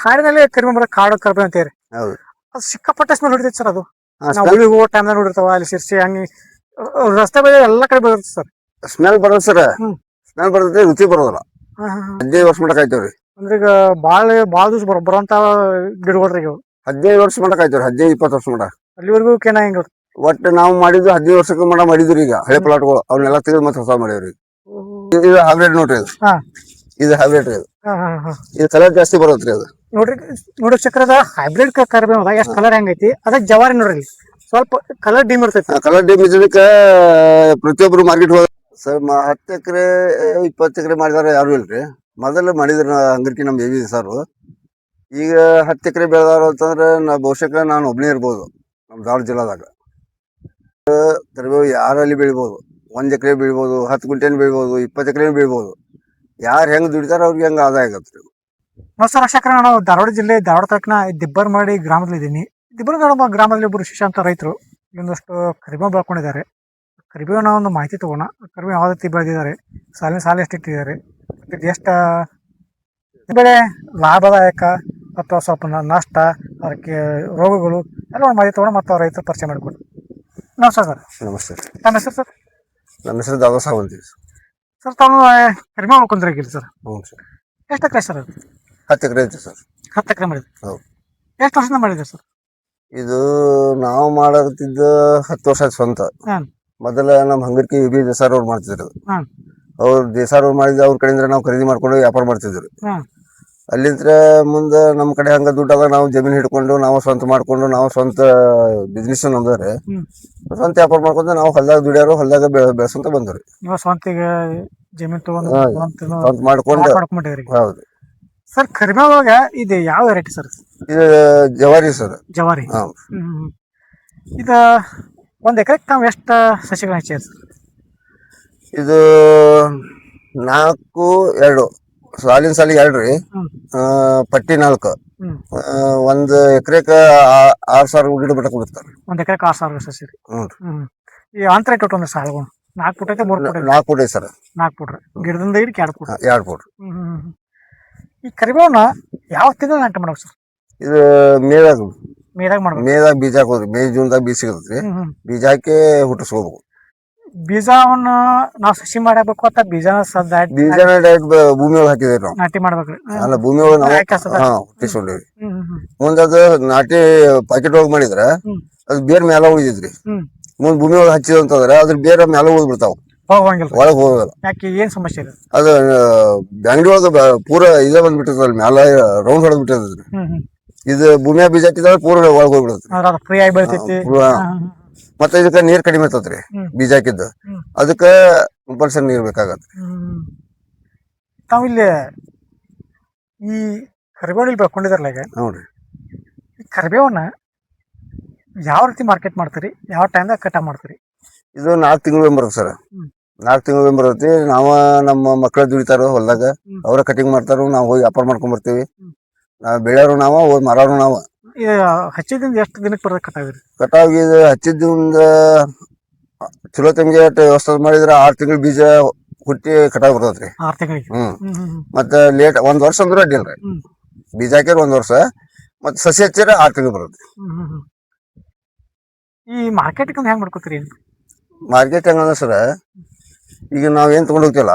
ಕಾಡಿನಲ್ಲಿ ಕರಿಮೆ ಬರೋ ಕಾಡು ಕರ್ಬೇ ಅಂತೀರಿ. ಹೌದು. ಅದು ಸಿಕ್ಕಾಪಟ್ಟೆ ಸ್ಮೆಲ್ ಹೊಡಿತೈತಿ ಸರ್. ಅದು ಹಾ, ನಾವು ಊರಿಗೆ ಹೋಗೋ ಟೈಮ್ನಾಗ ನೋಡಿರ್ತಾವ ಅಲ್ಲಿ ಸಿರ್ಸಿ ಹಂಗೆ ರಸ್ತೆ ಬದಿ ಎಲ್ಲಾ ಕಡೆ ಬರುತ್ತೆ ಸರ್. ಸ್ಮೆಲ್ ಬರೋದು ಸರ್. ಹ್ಮ್. ಸ್ಮೆಲ್ ಬರ್ತೈತಿ, ರುಚಿ ಬರೋದಿಲ್ಲ. ಹಾ ಹಾ ಹಾ. 15 ವರ್ಷ ಮಟ್ಟ ಕಾಯ್ತೇವ್ರಿ. ಅಂದ್ರೆ ಈಗ ಬಾಳ ದಿವ್ಸ ಬರೋಂತ ಗಿಡಗಳ್ರಿ ಈಗ. 15 ವರ್ಷ ಮಟ್ಟ ಕಾಯ್ತೇವ್ರಿ. 15-20 ವರ್ಷ ಮಟ್ಟ. ಅಲ್ಲಿವರೆಗೂ ಕೇನ ಹಿಂಗ. ಒಟ್ಟು ನಾವು ಮಾಡಿದ್ದು 15 ವರ್ಷಕ್ಕೆ ಮಟ್ಟ ಮಾಡಿದ್ರಿ. ಈಗ ಹಳೆ ಪ್ಲಾಟ್ಗಳು ಅವನ್ನೆಲ್ಲ ತೆಗೆದು ಮತ್ತೆ ಹೊಸ ಮಾಡೇವ್ರಿ. ಇದು ಹೈಬ್ರಿಡ್ ನೋಡ್ರಿ. ಇದು ಹಾ ಇದು ಹೈಬ್ರಿಡ್. ಇದು ಹಾ ಹಾ ಹಾ. ಇದು ಕಲರ್ ಜಾಸ್ತಿ ಬರೋತ್ರಿ. ಅದು ನೋಡ್ರಿ ಚಕ್ರದ ಹೈಬ್ರಿಡ್ ಕರಿಬೇವು ಎಷ್ಟು ಕಲರ್ ಹೆಂಗೈತಿ. ಅದ ಜವಾರಿ ನೋಡ್ರಿ ಸ್ವಲ್ಪ ಕಲರ್ ಡಿಮ್ ಇರ್ತೈತಿ. ಕಲರ್ ಡಿಮ್ ಇದ್ದಕ್ಕೆ ಪ್ರತಿಯೊಬ್ರು ಮಾರ್ಕೆಟ್ ಹೋದ ಸರ್. 10 ಎಕರೆ 20 ಎಕರೆ ಮಾಡಿದಾರ ಯಾರು ಇಲ್ರಿ. ಮೊದಲು ಮಾಡಿದ್ರ ಅಂಗಡಿಕೆ ನಮ್ ಬೇಬಿ ಸರ್. ಈಗ 10 ಎಕರೆ ಬೆಳೆದಾರ ಅಂತಂದ್ರೆ ಬಹುಶಃ ನಾನು ಒಬ್ನೇ ಇರ್ಬೋದು ನಮ್ ಧಾರವಾಡ ಜಿಲ್ಲಾದಾಗ. ಕರಿಬೇವು ಯಾರಲ್ಲಿ ಬೆಳಿಬೋದು. 1 ಎಕರೆ ಬೆಳಿಬೋದು, 10 ಗುಂಟೆ ಬೆಳಿಬೋದು, 20 ಎಕರೆ ಬೆಳಿಬೋದು. ಯಾರು ಹೆಂಗ್ ದುಡಿತಾರ ಅವ್ರಿಗೆ ಹೆಂಗ ಆದಾಯ ಆಗತ್ರಿ. ನಮಸ್ಕಾರ ವೀಕ್ಷಕರೇ, ನಾನು ಧಾರವಾಡ ಜಿಲ್ಲೆ ಧಾರವಾಡ ತಾಲೂಕಿನ ದಿಬ್ಬರಮಾಡಿ ಗ್ರಾಮದಲ್ಲಿ ಇದ್ದೀನಿ. ದಿಬ್ಬರಮಾಡಿ ಗ್ರಾಮದಲ್ಲಿ ಒಬ್ಬರು ಶಿಶಾಂತ ರೈತರು ಇನ್ನೊಂದಷ್ಟು ಕರಿಬೇವು ಬೆಳ್ಕೊಂಡಿದ್ದಾರೆ. ಕರಿಬೇವಿನ ಒಂದು ಮಾಹಿತಿ ತಗೋಣ. ಕರಿಬೇವು ಯಾವ ರೀತಿ ಬೆಳೆದಿದ್ದಾರೆ, ಸಾಲ ಎಷ್ಟು ಇಟ್ಟಿದ್ದಾರೆ, ಇದು ಎಷ್ಟು ಬೆಳೆ ಲಾಭದಾಯಕ ಅಥವಾ ಸ್ವಲ್ಪ ನಷ್ಟ, ಅದಕ್ಕೆ ರೋಗಗಳು ಎಲ್ಲ ಒಂದು ಮಾಹಿತಿ ತಗೋಣ ಮತ್ತು ರೈತರು ಪರಿಚಯ ಮಾಡಿಕೊಡಿ. ನಮಸ್ಕಾರ ಸರ್. ನಮಸ್ತೆ. ನಮ್ಮ ಹೆಸರು ಸರ್? ನಮ್ಮ ಹೆಸರು ದಾದಾ ಸಾಬ್ ಅಂತೀವಿ ಸರ್. ತಾವು ಕರಿಬೇವು ಬೆಳ್ಕೊಂಡ್ರಿ ಸರ್? ಹ್ಞೂ ಸರ್. ಎಷ್ಟು ಎಕರೆ ಸರ್ ಅದು? 10 ಎಕರೆ ಐತಿ ಸರ್. 10 ಎಕರೆ ಮಾಡಿದ್ರಿ. ಹೌದು. ಎಷ್ಟು ವರ್ಷದಿಂದ ಮಾಡಿದ್ರಿ ಸರ್? ಇದು ನಾವು ಮಾಡತ್ತಿದ್ದ 10 ವರ್ಷ ಸ್ವಂತ. ಮೊದಲ ನಮ್ಮ ಹಂಗರ್ಕಿ ಬಿ ದೇಸಾರ್ ಅವ್ರು ಮಾಡ್ತಿದ್ರು. ಅವ್ರು ದೇಸಾರ್ ಅವ್ರು ಮಾಡಿದ ಅವ್ರ ಕಡೆಯಿಂದ ನಾವು ಖರೀದಿ ಮಾಡ್ಕೊಂಡು ವ್ಯಾಪಾರ ಮಾಡ್ತಿದ್ರು. ಅಲ್ಲಿಂದ ಮುಂದೆ ನಮ್ಮ ಕಡೆ ಹಂಗ ದುಡ್ಡಾಗ ನಾವು ಜಮೀನು ಹಿಡ್ಕೊಂಡು ನಾವು ಸ್ವಂತ ಮಾಡ್ಕೊಂಡು ನಾವು ಸ್ವಂತ ಬಿಸ್ನೆಸ್ ನಮ್ದಾರೆ ಸ್ವಂತ ವ್ಯಾಪಾರ ಮಾಡ್ಕೊಂಡು ನಾವು ಹೊಲ್ದಾಗ ದುಡಿಯಾರು ಹೊಲ್ದಾಗ ಬೆಳೆಸಂತ ಬಂದ್ರಿ. ಸ್ವಂತಿಗೆ ಜಮೀನು ತಗೊಂಡು ಸ್ವಂತ ಮಾಡ್ಕೊಂಡು. ಹೌದು ಸರ್. ಕರಿಬೇವಾಗ ಇದು ಯಾವ ವೆರೈಟಿ ಸರ್? ಇದು ಜವಾರಿ ಸರ್. ಜವಾರಿ. ಇದ 1 ಎಕರೆಗೆ ತಾವು ಎಷ್ಟು ಸಸಿಗಳು ಹಚ್ಚಿರಿ ಸರ್? ಇದು 4-2 ಸಾಲಿನ ಸಾಲಿಗೆ 2 ರೀ. ಪಟ್ಟಿ 4. 1 ಎಕರೆಗೆ 6,000 ಗಿಡ ಬಿಟ್ಟಕ್ ಬಿಡ್ತಾರೆ. 1 ಎಕರೆಗೆ 6,000 ಸಸಿ ರೀ. ಈ ಅಂತರ ಎಷ್ಟು ಒಂದು ಸಾಲಗಳು 4 ಫುಟ್ ಐತೆ 3 ಫುಟ್? 4 ಫುಟ್ ಐತೆ ಸರ್. 4 ಫುಟ್ ರೀ. ಗಿಡದಿಂದ ಗಿಡಕ್ಕೆ 2 ಫುಟ್. 2 ಫುಟ್. ಈ ಕರಿಬೇವನ್ನ ಯಾವ ತಿಂಗಳು ನಾಟಿ ಮಾಡ್ಬೇಕು ಸರ್? ಇದು ಮೇದಾಗ ಮಾಡ್ಬೇಕು. ಮೇದಾಗ ಬೀಜ ಹಾಕೋದ್ರಿ. ಮೇ ಜೂನ್ದಾಗ ಬೀಜ ಸಿಗತ್ರಿ. ಬೀಜ ಹಾಕಿ ಹುಟ್ಟಿಸ್ಕೋಬೇಕು. ಬೀಜವನ್ನ ನಾವು ಸಸಿ ಮಾಡಬೇಕು ಅಥವಾ ಬೀಜನ ಡೈರೆಕ್ಟ್ ಭೂಮಿ ಒಳಗೆ ಹಾಕಿದೇವಿ ನಾವು. ನಾಟಿ ಮಾಡ್ಬೇಕ್ರಿ. ಅಲ್ಲ, ಭೂಮಿ ಒಳಗೆ ನಾವು ಹುಟ್ಟಿಸ್ಕೊಂಡೇವಿ. ಮುಂದ ಅದು ನಾಟಿ ಪಾಕೆಟ್ ಒಳಗೆ ಮಾಡಿದ್ರ ಅದು ಬೇರ್ ಮ್ಯಾಲ ಉಳಿದಿದ್ರಿ. ಮುಂದ್ ಭೂಮಿ ಒಳಗೆ ಹಚ್ಚಿದಂತಂದ್ರ ಅದ್ರ ಬೇರೆ ಮ್ಯಾಲ ಉಳಿದ್ ಬಿಡ್ತಾವ, ಒಳಗ್ ಹೋಗಲ್ಲ. ಯಾಕೆ ಏನ್ ಸಮಸ್ಯೆ ಇದೆ? ಅದು ಬ್ಯಾಂಗ್ಳೂರ್ ಒಳಗ ಪೂರ ಇದೇ ಬಂದ್ಬಿಟ್ಟಿರ್ತದ, ಮ್ಯಾಲ ರೌಂಡ್ ಹೊಡೆದ್ ಬಿಟ್ಟಿರ್ತದ್ರಿ. ಇದು ಭೂಮಿಯ ಬೀಜ ಹಾಕಿದ್ರೆ ಪೂರ ಒಳಗ್ ಹೋಗ್ಬಿಡ್ತೈತಿ, ಫ್ರೀ ಆಗಿ ಬೆಳಿತೈತಿ. ಮತ್ತೆ ಇದಕ್ಕ ನೀರ್ ಕಡಿಮೆ ಇರ್ತೈತ್ರಿ ಬೀಜ ಹಾಕಿದ್ದು. ಅದಕ್ಕ ಕಂಪಲ್ಸರಿ ನೀರ್ ಬೇಕಾಗತ್ರಿ. ತಾವಿಲ್ಲಿ ಈ ಕರಿಬೇವು ಬೆಳ್ಕೊಂಡಿದಾರಲ್ಲ ಈಗ, ನೋಡ್ರಿ ಈ ಕರಿಬೇವನ್ನ ಯಾವ ರೀತಿ ಮಾರ್ಕೆಟ್ ಮಾಡ್ತೀರಿ, ಯಾವ ಟೈಮ್ದಾಗ ಕಟಾವ್ ಮಾಡ್ತೀರಿ? ಇದು 4 ತಿಂಗಳು ಬರುತ್ತೆ ಸರ್. 4 ತಿಂಗಳು ಬರ್ತೈತಿ. ನಾವ ನಮ್ಮ ಮಕ್ಕಳ ದುಡಿತಾರ ಹೊಲ್ದಾಗ, ಅವ್ರ ಕಟಿಂಗ್ ಮಾಡ್ತಾರ, ನಾವು ಹೋಗಿ ವ್ಯಾಪಾರ ಮಾಡ್ಕೊಂಡ್ ಬರ್ತೀವಿ. ನಾವ್ ಬೆಳೆಯೋರು ನಾವ, ಮಾರೋರು ನಾವ. ಹಚ್ಚಿದಿಂದ ಎಷ್ಟು ದಿನಕ್ಕೆ ಬರ್ತದೆ ಕಟಾವಿರಿ? ಕಟಾವ್ ಇದು ಹಚ್ಚಿದಿಂದ ಚಲೋ ತಂಗಿ ವ್ಯವಸ್ಥೆ ಮಾಡಿದ್ರ 6 ತಿಂಗಳು ಬೀಜ ಹುಟ್ಟಿ ಕಟಾವ್ ಬರ್ತೈತ್ರಿ. 6 ತಿಂಗಳಿಗೆ. ಮತ್ತೆ ಲೇಟ್ 1 ವರ್ಷ ಅಂದ್ರೆ ಅಡ್ಡಿಲ್ರಿ. ಬೀಜ ಹಾಕ್ಯಾರ 1 ವರ್ಷ, ಮತ್ತೆ ಸಸಿ ಹಚ್ಚಾರ 6 ತಿಂಗಳು ಬರುತ್ತೆ. ಈ ಮಾರ್ಕೆಟ್ ಹೆಂಗ್ ಮಾಡ್ಕೋತೀರಿ? ಮಾರ್ಕೆಟ್ ಹೆಂಗಂದ್ರ ಸರ್, ಈಗ ನಾವ್ ಏನ್ ತಗೊಂಡ್ ಹೋಗ್ತಿವಲ್ಲ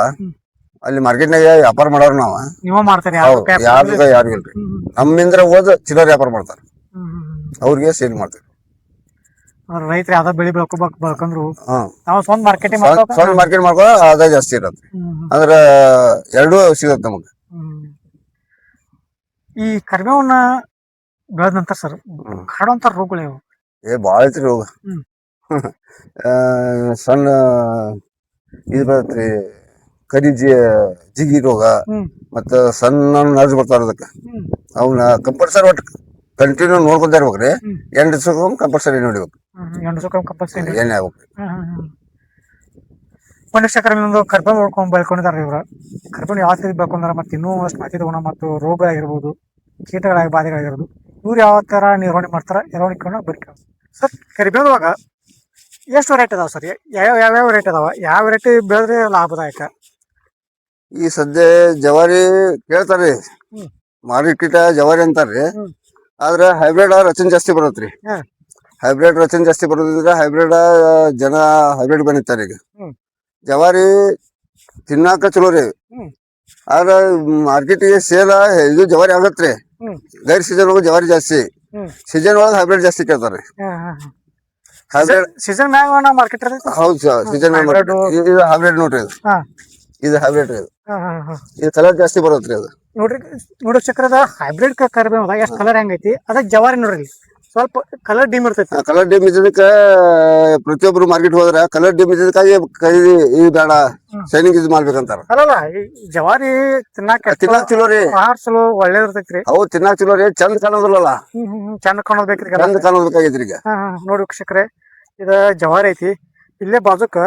ಅಲ್ಲಿ ಮಾರ್ಕೆಟ್ನಾಗ ವ್ಯಾಪಾರ ಮಾಡೋರು ನಾವ. ನೀವ ಮಾಡ್ತಾರ? ಯಾರು ಇಲ್ರಿ. ನಮ್ಮಿಂದ್ರ ಹೋದ್ ಚಿಲ್ಲರ್ ವ್ಯಾಪಾರ ಮಾಡ್ತಾರ, ಅವ್ರಿಗೆ ಸೇಲ್ ಮಾಡ್ತೀವಿ. ರೈತರು ಯಾವ್ದೋ ಬೆಳಿ ಬೆಳ್ಕೊಂಡ್ರು ನಾವು ಸ್ವಂತ ಮಾರ್ಕೆಟಿಂಗ್ ಮಾರ್ಕೆಟ್ ಮಾಡ್ಕೋ ಆದಾಯ ಜಾಸ್ತಿ ಇರತ್ರಿ. ಅಂದ್ರ 2 ಸಿಗತ್ ನಮಗ. ಈ ಕರಿಬೇವನ್ನ ಬೆಳೆದ ನಂತರ ಸರ್ ಕಾಡುವಂತ ರೋಗಗಳು ಯಾವ? ಬಾಳ ಐತ್ರಿ ರೋಗ. ಸಣ್ಣ ಇದು ಬರತ್ರಿ, ಜಿಗಿ ರೋಗ, ಮತ್ತ ಸಣ್ಣ ನರ್ಜ್ ಬರ್ತಾರ. ಅದಕ್ಕ ಅವನ್ನ ಕಂಪಲ್ಸರಿ ಒಟ್ಟು ಕಂಟಿನ್ಯೂ ನೋಡ್ಕೊಂತ ಇರ್ಬೇಕ್ರಿ. 8 ದಿವಸಕ್ಕೊಮ್ಮೆ ಕಂಪಲ್ಸರಿ ನೋಡಿಬೇಕು. ಎಣ್ಣೆ ಆಗ್ಬೇಕ್ರಿ. ಒಂದು ಕರ್ಬೇವು ನೋಡ್ಕೊಂಡ್ ಬೆಳ್ಕೊಂಡಿದಾರ ಇವ್ರ. ಕರ್ಬೇವು ಯಾವ ರೀತಿ ಬೆಳ್ಕೊಂಡಾರ, ಮತ್ತೆ ಇನ್ನೂ ಅಷ್ಟು ಮಾಹಿತಿ ತಗೋಣ. ಮತ್ತು ರೋಗಗಳಾಗಿರ್ಬೋದು, ಕೀಟಗಳಾಗಿ ಬಾಧೆಗಳಾಗಿರ್ಬೋದು, ಇವ್ರು ಯಾವ ತರ ನಿರ್ವಹಣೆ ಮಾಡ್ತಾರ, ನಿರ್ವಹಣೆ ಬರ್ಕ ಸರ್. ಕರಿಬೇವಾಗ ಎಷ್ಟು ವೆರೈಟಿ ಅದಾವ ಸರ್? ಯಾವ್ಯಾವ ವೆರೈಟಿ ಅದಾವ? ಯಾವ ವೆರೈಟಿ ಬೆಳೆದ್ರೆ ಲಾಭದಾಯಕ? ಈ ಸದ್ಯ ಜವಾರಿ ಕೇಳ್ತಾರ್ರಿ, ಮಾರ್ಕೆಟ್ ಜವಾರಿ ಅಂತಾರ್ರಿ. ಹ್ಮ್. ಆದ್ರ ಹೈಬ್ರಿಡ್ ರಚನೆ ಜಾಸ್ತಿ ಬರತ್ರಿ. ಹ್ಮ್. ಹೈಬ್ರಿಡ್ ರಚನೆ ಜಾಸ್ತಿ ಬರೋದ್ರಿಂದ ಹೈಬ್ರಿಡ್ ಜನ ಹೈಬ್ರಿಡ್ ಬಂದಿರ್ತಾರ ಈಗ. ಹ್ಮ್. ಜವಾರಿ ತಿನ್ನಾಕ ಚಲೋ ರೀ. ಹ್ಮ್. ಆದ್ರ ಮಾರ್ಕೆಟಿಗೆ ಸೇಲ್ ಇದು ಜವಾರಿ ಆಗತ್ರಿ. ಹ್ಮ್. ಗೈರ್ ಸೀಸನ್ ಒಳಗ ಜವಾರಿ ಜಾಸ್ತಿ, ಹ್ಮ್. ಸೀಸನ್ ಒಳಗ ಹೈಬ್ರಿಡ್ ಜಾಸ್ತಿ ಕೇಳ್ತಾರ್ರಿ. ಹೈಬ್ರಿಡ್ ಸೀಸನ್ ಮ್ಯಾಗ ಮಾರ್ಕೆಟ್ ಇರ್ತೈತಿ. ಹೌದು ಸರ್, ಸೀಸನ್ hybrid. ಇದು ಹೈಬ್ರಿಡ್ ನೋಡ್ರಿ ಇದು. ಹಾ. ಇದು ಹೈಬ್ರಿಡ್ ಇದು. ಹಾ ಹಾ ಹಾ. ಇದು ಕಲರ್ ಜಾಸ್ತಿ ಬರತ್ರಿ ಅದು. ನೋಡ್ರಿ ಚಕ್ರದ ಹೈಬ್ರಿಡ್ ಕರಿಬೇವು ಎಷ್ಟು ಕಲರ್ ಹೆಂಗೈತಿ, ಅದ ಜವಾರಿ ನೋಡ್ರಿ ಸ್ವಲ್ಪ ಕಲರ್ ಡಿಮ್ ಇರ್ತೈತಿ. ಕಲರ್ ಡಿಮ್ ಇದ್ದಕ್ಕ ಪ್ರತಿಯೊಬ್ರು ಮಾರ್ಕೆಟ್ ಹೋದ್ರ ಕಲರ್ ಡಿಮ್ ಇದ್ದಕ್ಕಾಗಿ ಖರೀದಿ ಇದು ಬೇಡ, ಶೈನಿಂಗ್ ಇದು ಮಾಡ್ಬೇಕಂತಾರ. ಅಲ್ಲಲ್ಲ ಈ ಜವಾರಿ ತಿನ್ನಾಕ ತಿನ್ನಾಕ್ ಚಲೋ ರೀ. ಆಹಾರ ಚಲೋ ಒಳ್ಳೇದ್ ಇರ್ತೈತ್ರಿ. ಅವು ತಿನ್ನಾಕ್ ಚಲೋ ರೀ, ಚಂದ ಕಾಣೋದಿಲ್ಲಲ್ಲ. ಚಂದ ಕಾಣೋದ್ ಚಂದ ಕಾಣೋದಕ್ಕಾಗೈತ್ರಿ ಈಗ. ನೋಡಿ ವೀಕ್ಷಕರೇ, ಇದ ಜವಾರಿ ಐತಿ. ಇಲ್ಲೇ ಬಾಜುಕ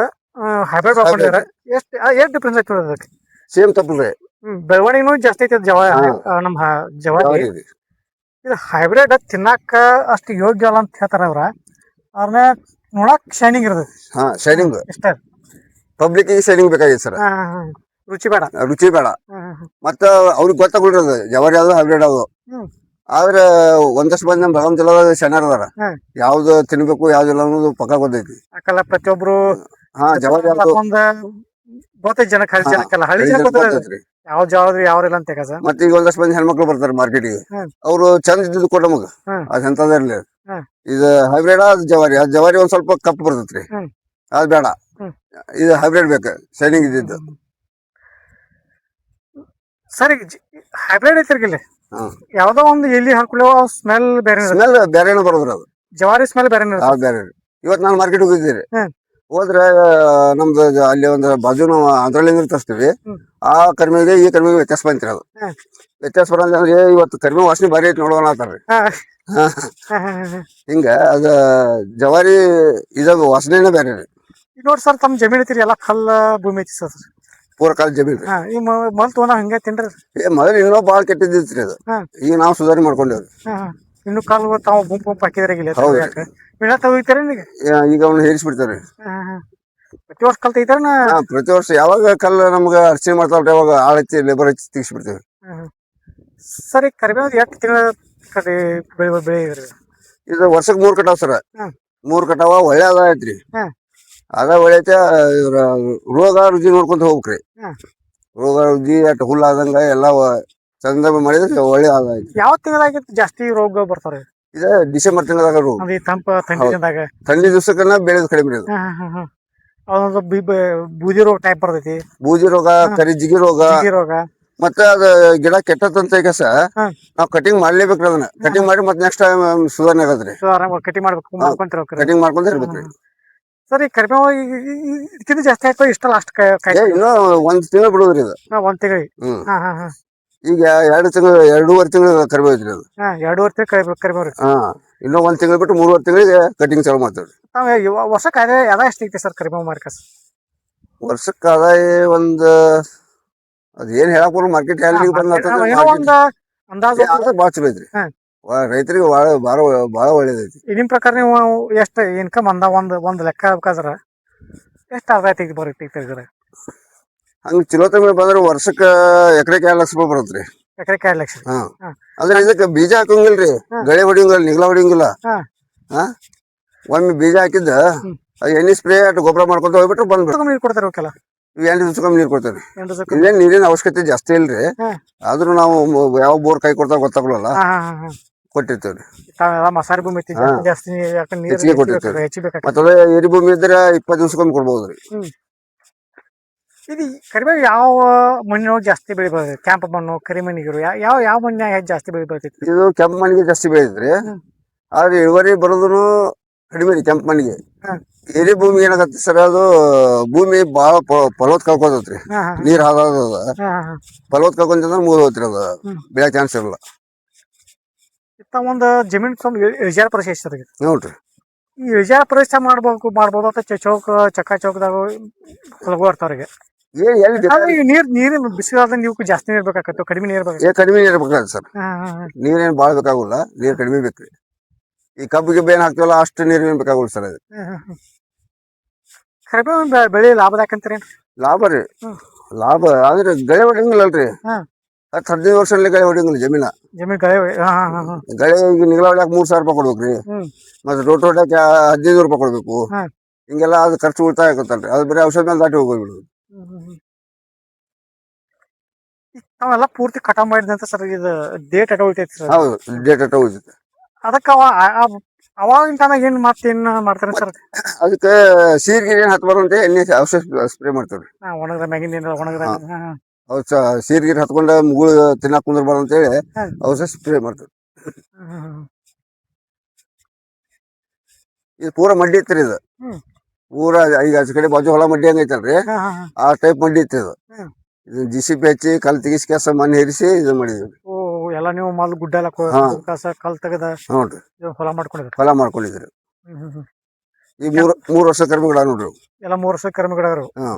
ಹೈಬ್ರಿಡ್ ಹಾಕೊಂಡಿದಾರ. ಎಷ್ಟ್ ಡಿಫ್ರೆನ್ಸ್ ಐತಿ ಅದಕ್ಕೆ. ಸೇಮ್ ತಪ್ಪಲ್ರಿ. ಬೆಳವಣಿಗೆನೂ ಜಾಸ್ತಿ ಐತಿ ಜವಾರಿ. ನಮ್ಮ ಜವಾರಿ ಇದು ಹೈಬ್ರಿಡ್ ತಿನ್ನಾಕ ಅಷ್ಟು ಯೋಗ್ಯ ಅಲ್ಲ ಅಂತ ಹೇಳ್ತಾರ ಅವ್ರ. ಅವ್ರನ್ನ ನೋಡಕ್ ಶೈನಿಂಗ್ ಇರ್ತೈತಿ. ಹಾ, ಶೈನಿಂಗ್ ಇಷ್ಟ. ಪಬ್ಲಿಕ್ ಶೈನಿಂಗ್ ಬೇಕಾಗಿತ್ತು ಸರ್. ರುಚಿ ಬೇಡ. ರುಚಿ ಬೇಡ. ಮತ್ತ ಅವ್ರಿಗೆ ಗೊತ್ತಾಗ್ಬಿಡ್ರಿ ಜವಾರಿ ಯಾವ್ದು ಹೈಬ್ರಿಡ್ ಯಾವ್ದು. ಆದ್ರ ಒಂದಷ್ಟು ಮಂದಿ ನಮ್ ಬೆಳಗಾಂ ಜಿಲ್ಲಾದಾಗ ಶನಿಯರ್ ಅದಾರ. ಯಾವ್ದು ತಿನ್ಬೇಕು ಯಾವ್ದಿಲ್ಲ ಅನ್ನೋದು ಪಕ್ಕ ಗೊತ್ತೈತಿ. ಯಾಕಲ್ಲ ಪ್ರತಿಯೊಬ್ರು ಜವಾರಿ ಯಾವ್ದು ಗೊತ್ತೈತಿ ಜನಕ್ಕೆ. ಹಳ್ಳಿ ಜನಕ್ಕೆಲ್ಲ ಹಳ್ಳಿ ಜನ ಗೊತ್ತೈತ್ರಿ ಯಾವ ಜವಾರಿ ಯಾವ್ರಿಲ್ಲ ಅಂತ. ಮತ್ತೆ ಈಗ ಒಂದಷ್ಟು ಮಂದಿ ಹೆಣ್ಮಕ್ಳು ಬರ್ತಾರೆ ಮಾರ್ಕೆಟಿಗೆ. ಅವ್ರು ಚಂದ ಇದ್ದಿದ್ದು ಕೊಡ ನಮಗ, ಅದ್ ಎಂತದ ಇರ್ಲಿ. ಇದು ಹೈಬ್ರಿಡ್ ಅದ್ ಜವಾರಿ. ಅದ್ ಜವಾರಿ ಒಂದ್ ಸ್ವಲ್ಪ ಕಪ್ಪು ಬರ್ತೈತ್ರಿ, ಅದ್ ಬೇಡ. ಇದು ಹೈಬ್ರಿಡ್ ಬೇಕು, ಶೈನಿಂಗ್ ಇದ್ದಿದ್ದು. ಸರಿ, ಹೈಬ್ರಿಡ್ ಐತಿರ್ಗಿಲ್ಲ ಯಾವ್ದೋ ಒಂದು ಎಲ್ಲಿ ಹಾಕೊಳ್ಳೋ ಸ್ಮೆಲ್ ಬೇರೆ. ಸ್ಮೆಲ್ ಬೇರೆನ ಬರೋದ್ರಿ ಅದು. ಜವಾರಿ ಸ್ಮೆಲ್ ಬೇರೆ ಬೇರೆ. ಇವತ್ ನಾನು ಮಾರ್ಕೆಟ್ ಹೋಗಿದ್ದೀರಿ. ಹೋದ್ರೆ ನಮ್ದು ಅಲ್ಲಿ ಒಂದು ಬಾಜು ನಾವು ಆಂಧ್ರಲಿಂದ ತರಿಸ್ತೀವಿ. ಆ ಕರ್ಮಿಗೆ ಈ ಕರ್ಮಿಗೆ ವ್ಯತ್ಯಾಸ ಬಂತ್ರಿ. ಅದು ವ್ಯತ್ಯಾಸ ಬರೋದಂದ್ರೆ ಇವತ್ತು ಕರ್ಮಿ ವಾಸನೆ ಭಾರಿ ಐತಿ ನೋಡೋಣ ಅಂತಾರ್ರಿ. ಹಿಂಗ ಅದ ಜವಾರಿ ಇದ ವಾಸನೆನ ಬೇರೆ ರೀ. ಈಗ ನೋಡ್ರಿ ಸರ್, ತಮ್ಮ ಜಮೀನ್ ಐತಿರಿ ಎಲ್ಲ ಕಲ್ಲ ಭೂಮಿ ಐತಿ ಸರ್. ಪೂರ ಕಾಲ ಜಮೀನ್ ರೀ. ಈ ಮೊದಲು ತೊಗೊಂಡ ಹಂಗೆ ತಿನ್ರಿ. ಮೊದಲು ಇನ್ನೂ ಬಾಳ ಕೆಟ್ಟಿದ್ದಿತ್ರಿ ಅದು. ಈಗ ನಾವು ಸುಧಾರಣೆ ಮಾಡ್ಕೊಂಡೇವ್ರಿ. ಇನ್ನು ಕಾಲು ತಾವು ಗುಂಪು ಹಾಕಿದ್ರಾಗಿಲ್ಲ. ಈಗ ಅವ್ನ ಹೇರಿಸ್ಬಿಡ್ತಾರ್ರಿ. ಪ್ರತಿ ವರ್ಷ ಕಲ್ ತೆಗಿತಾರ. ಪ್ರತಿ ವರ್ಷ ಯಾವಾಗ ಕಲ್ಲು ನಮ್ಗ ಅರ್ಚನೆ ಮಾಡ್ತಾವ್ರಿ ಅವಾಗ ಆಳ್ ಹಚ್ಚಿ ಲೇಬರ್ ಹಚ್ಚಿ ತೆಗಿಸ್ಬಿಡ್ತೇವೆ. ಸರಿ, ಕರಿಬೇವು ಎಷ್ಟು ತಿಂಗಳ ಬೆಳೆ ಇದು ವರ್ಷಕ್ಕೆ 3 ಕಟಾವ್ ಸರ. 3 ಕಟಾವ ಒಳ್ಳೆ ಅದ ಐತ್ರಿ. ಅದ ಒಳ್ಳೆ ಐತೆ. ರೋಗ ರುಜಿ ನೋಡ್ಕೊಂತ ಹೋಗ್ಬೇಕ್ರಿ. ರೋಗ ರುಜಿ ಅಟ್ ಹುಲ್ಲಾದಂಗ ಎಲ್ಲಾ ಚಂದ ಮಾಡಿದ್ರೆ ಒಳ್ಳೆ ಆದ ಐತಿ. ಯಾವ ತಿಂಗಳಾಗ ಜಾಸ್ತಿ ರೋಗ ಬರ್ತಾರ? ಇದ ಡಿಸೆಂಬರ್ ತಿಂಗಳದಾಗ ರೋಗ. ಥಂಡಿ ದಿವಸಕ್ಕನ ಬೆಳೆದ ಕಡಿಮೆ. ಅದೊಂದು ಬೂದಿ ರೋಗ ಟೈಪ್ ಬರ್ತೈತಿ. ಬೂದಿ ರೋಗ, ಜಿಗಿ ರೋಗ. ಮತ್ತೆ ಅದ ಗಿಡ ಕೆಟ್ಟಂತ ಕೆಸ ನಾವ್ ಕಟಿಂಗ್ ಮಾಡ್ಲೇಬೇಕ್ರಿ. ಅದನ್ನ ಕಟಿಂಗ್ ಮಾಡಿ ಮತ್ತೆ ನೆಕ್ಸ್ಟ್ ಟೈಮ್ ಸುಧಾರಣೆ ಆಗತ್ರಿ. ಕಟಿಂಗ್ ಮಾಡ್ಬೇಕು, ಕಟಿಂಗ್ ಮಾಡ್ಕೊಂತ ಇರ್ಬೇಕ್ರಿ. ಸರಿ, ಕರಿಬೇವು ಇದಕ್ಕಿಂತ ಜಾಸ್ತಿ ಹಾಕೋ ಇಷ್ಟ ಲಾಸ್ಟ್ ಇನ್ನೂ 1 ತಿಂಗಳು ಬಿಡುದ್ರಿ ಇದು. 1 ತಿಂಗಳಿಗೆ. ಈಗ 2 ತಿಂಗಳು 2.5 ತಿಂಗಳು ಕರಿಬೇವು ಐತ್ರಿ ಅದು. 2.5 ತಿಂಗಳು ಕರಿಬೇವು. ಇನ್ನೂ 1 ತಿಂಗಳು ಬಿಟ್ಟು 3.5 ತಿಂಗಳಿಗೆ ಕಟಿಂಗ್ ಚಾಲು ಮಾಡ್ತೇವ್ರಿ. ವರ್ಷಕ್ಕೆ ಆದಾಯ ಎಷ್ಟೈತಿ ಸರ್ ಕರಿಬೇವು ಮಾರ್ಕಸ್? ವರ್ಷಕ್ಕೆ ಆದಾಯ ಒಂದ್ ಅದೇನ್ ಹೇಳಕ್ ಬರೋ ಮಾರ್ಕೆಟ್ ಅಂದಾಜು ಬಾಳ ಚಲೋ ಐತ್ರಿ. ರೈತರಿಗೆ ಬಾಳ ಒಳ್ಳೇದೈತಿ. ನಿಮ್ ಪ್ರಕಾರ ನೀವು ಎಷ್ಟ್ ಇನ್ಕಮ್ ಒಂದ್ ಲೆಕ್ಕ ಬೇಕಾದ್ರ ಎಷ್ಟ್ ಆದಾಯ ತೆಗಿತಾರೆ? ಹಂಗ ಚಲೋ ತಮ್ಮ ಬಂದ್ರೆ ವರ್ಷಕ್ಕ ಎಕರೆಗೆ 2 ಲಕ್ಷ ರೂಪಾಯಿ ಬರುತ್ರಿ. ಎಕರೆಗೆ 2 ಲಕ್ಷ. ಅಂದ್ರೆ ಇದಕ್ಕೆ ಬೀಜ ಹಾಕಂಗಿಲ್ರಿ, ಗಳೆ ಹೊಡಿಯಂಗಿಲ್ಲ, ನಿಗ್ಲ ಹೊಡಿಯಂಗಿಲ್ಲ. ಒಮ್ಮೆ ಬೀಜ ಹಾಕಿದ್ದ ಎಣ್ಣೆ ಸ್ಪ್ರೇ ಅಟ್ ಗೊಬ್ಬರ ಮಾಡ್ಕೊಂತ ಹೋಗ್ಬಿಟ್ರೆ ಬಂದ್ಬಿಟ್ಟು ನೀರ್ ಕೊಡ್ತಾರ. 2 ದಿವ್ಸಕ್ಕೊಮ್ಮೆ ನೀರ್ ಕೊಡ್ತೇವೆ. ಇಲ್ಲೇನ್ ನೀರಿನ ಅವಶ್ಯಕತೆ ಜಾಸ್ತಿ ಇಲ್ರಿ. ಆದ್ರೂ ನಾವು ಯಾವ ಬೋರ್ ಕೈ ಕೊಡ್ತಾವ ಗೊತ್ತಾಗಲ್ಲ, ಕೊಟ್ಟಿರ್ತೇವ್ರಿ. ಮಸಾರಿ ಭೂಮಿ ಹೆಚ್ಚಿಗೆ ಕೊಟ್ಟಿರ್ತೇವ್ರಿ. ಮತ್ತದ ಎರಿ ಭೂಮಿ ಇದ್ರೆ 20 ದಿವ್ಸಕ್ಕೊಮ್ಮೆ ಕೊಡ್ಬೋದ್ರಿ. ಇದು ಕರಿಬೇವು ಯಾವ ಮಣ್ಣಿನೊಳಗೆ ಜಾಸ್ತಿ ಬೆಳಿ ಬರ್ತೈತಿ? ಕೆಂಪು ಮಣ್ಣು, ಕರಿಮಣ್ಣಿಗಿರು ಯಾವ ಮಣ್ಣಿನಾಗ ಜಾಸ್ತಿ ಬೆಳಿ ಬರ್ತೈತಿ? ಇದು ಕೆಂಪು ಮಣ್ಣಿಗೆ ಜಾಸ್ತಿ ಬೆಳಿತೈತ್ರಿ. ಆದ್ರೆ ಇಳುವರಿ ಬರೋದನು ಕಡಿಮೆ ರೀ ಕೆಂಪು ಮಣ್ಣಿಗೆ. ಎರಿ ಭೂಮಿ ಏನಾಗತ್ತೆ ಸರ್, ಅದು ಭೂಮಿ ಬಾಳ ಫಲವತ್ ಕಳ್ಕೊತೈತ್ರಿ. ನೀರ್ ಹಾದ ಫಲವತ್ ಕಳ್ಕೊಂತಂದ್ರ ಮೂರ್ ಹೋತ್ರಿ. ಅದು ಬೆಳೆ ಚಾನ್ಸ್ ಇರಲ್ಲ. ಒಂದು ಜಮೀನ್ ಇಳಿಜಾರ ಪ್ರದೇಶ ನೋಡ್ರಿ. ಈ ಇಳಿಜಾರ ಪ್ರದೇಶ ಮಾಡ್ಬೋದು ಅಥವಾ ಚೌಕದಾಗ ಹೊಲಗು ಇರ್ತಾವ್ರಿಗೆ. ನೀರಿನ ಬಿಸಿಲಾದ ನೀವು ಜಾಸ್ತಿ ನೀರ್ ಬೇಕಾಗತ್ತೆ, ಕಡಿಮೆ ನೀರ್ ಬೇಕಾಗತ್ತೆ? ಕಡಿಮೆ ನೀರ್ ಬೇಕಾಗತ್ತೆ ಸರ್. ನೀರೇನ್ ಬಾಳ ಬೇಕಾಗುಲ್ಲ, ನೀರ್ ಕಡಿಮೆ ಬೇಕ್ರಿ. ಈ ಕಬ್ಬಿಗೆ ಬೇನ್ ಹಾಕ್ತಿವಲ್ಲ ಅಷ್ಟು ನೀರೇನ್ ಬೇಕಾಗುಲ್ಲ ಸರ್. ಅದು ಕರಿಬೇವು ಬೆಳೆ ಲಾಭದಾಯಕಂತೀರೇನ್ರಿ? ಲಾಭ ರೀ, ಲಾಭ. ಆದ್ರೆ ಗಳೆ ಹೊಡಿಯಂಗಿಲ್ಲಲ್ರಿ. 10-15 ವರ್ಷದಲ್ಲಿ ಗಳೆ ಹೊಡಿಯಂಗಿಲ್ಲ ಜಮೀನ. ಜಮೀನ್ ಕಳೆ ಹಾ ಹಾ ಹಾ ಹಾ ಗಳೆ ಈಗ ನಿಗಳ ಹೊಡ್ಯಾಕ 3,000 ರೂಪಾಯಿ ಕೊಡ್ಬೇಕ್ರಿ. ಹ್ಮ್ ಮತ್ತೆ ರೋಟ್ ಹೊಡ್ಯಾಕ 1500 ರೂಪಾಯಿ ಕೊಡ್ಬೇಕು. ಹಾ ಹಿಂಗೆಲ್ಲ ಅದು ಖರ್ಚು ಉಳಿತಾಯ ಆಗತ್ತಲ್ರಿ. ಅದು ಬರೀ ಔಷಧ ಮೇಲೆ ದಾಟಿ ಹೋಗ್ಬಿಡುದು. ಹ್ಮ್ ಹ್ಮ್ ಹ್ಮ್. ನಾವೆಲ್ಲ ಪೂರ್ತಿ ಕಟಾವ್ ಮಾಡಿದಂತ ಸರ್ ಇದು ಡೇಟ್ ಅಟ ಉಳಿತೈತಿ ಸರ್. ಹೌದು, ಡೇಟ್ ಅಟ ಉಳಿತೈತೆ. ಅದಕ್ಕ ಅವಾಗಿನ ಟೈಮಾಗ ಏನ್ ಮತ್ತೇನ್ ಮಾಡ್ತಾರೆ ಸರ್? ಅದಕ್ಕೆ ಸೀರ್ಗಿ ಏನ್ ಹತ್ಬಾರ್ದಂತೆ ಎಣ್ಣೆ ಔಷಧ ಸ್ಪ್ರೇ ಮಾಡ್ತೇವ್ರಿ. ಒಣಗದ ಮ್ಯಾಗಿನ ಏನಾರ ಒಣಗದ ಹಾ. ಸೀರ್ಗಿರ್ ಹತ್ಕೊಂಡ ಮುಗುಳು ತಿನ್ನಾಕ ಕುಂದ್ರಬಾರ್ದು ಅಂತ ಹೇಳಿ ಔಷಧ ಸ್ಪ್ರೇ ಮಾಡ್ತೇವೆ. ಇದು ಪೂರಾ ಮಡ್ಡಿ ಇತ್ರಿ. ಇದು ಪೂರಾ ಈಗ ಆಚೆ ಕಡೆ ಬಾಜು ಹೊಲ ಮಡ್ಡಿ ಹಂಗೈತಲ್ರಿ, ಆ ಟೈಪ್ ಮಡ್ಡಿ ಇತ್ತು ಇದು. ಇದು JCB ಹಚ್ಚಿ ಕಲ್ ತೆಗಿಸಿ ಕೆಸ ಮಣ್ಣು ಹೇರಿಸಿ ಇದು ಮಾಡಿದ್ವಿ. ಓ ಎಲ್ಲ ನೀವು ಮೊದ್ಲು ಗುಡ್ಡ ಎಲ್ಲ ಕಸ ಕಲ್ ತೆಗದ ನೋಡ್ರಿ ಹೊಲ ಮಾಡ್ಕೊಂಡಿದ್ರಿ. ಹೊಲ ಮಾಡ್ಕೊಂಡಿದ್ರಿ. ಈ 3 ವರ್ಷ ಕರ್ಮಿ ಗಿಡ ನೋಡ್ರಿ. ಎಲ್ಲ 3 ವರ್ಷ ಕರ್ಮ ಗಿಡ ಹಾ.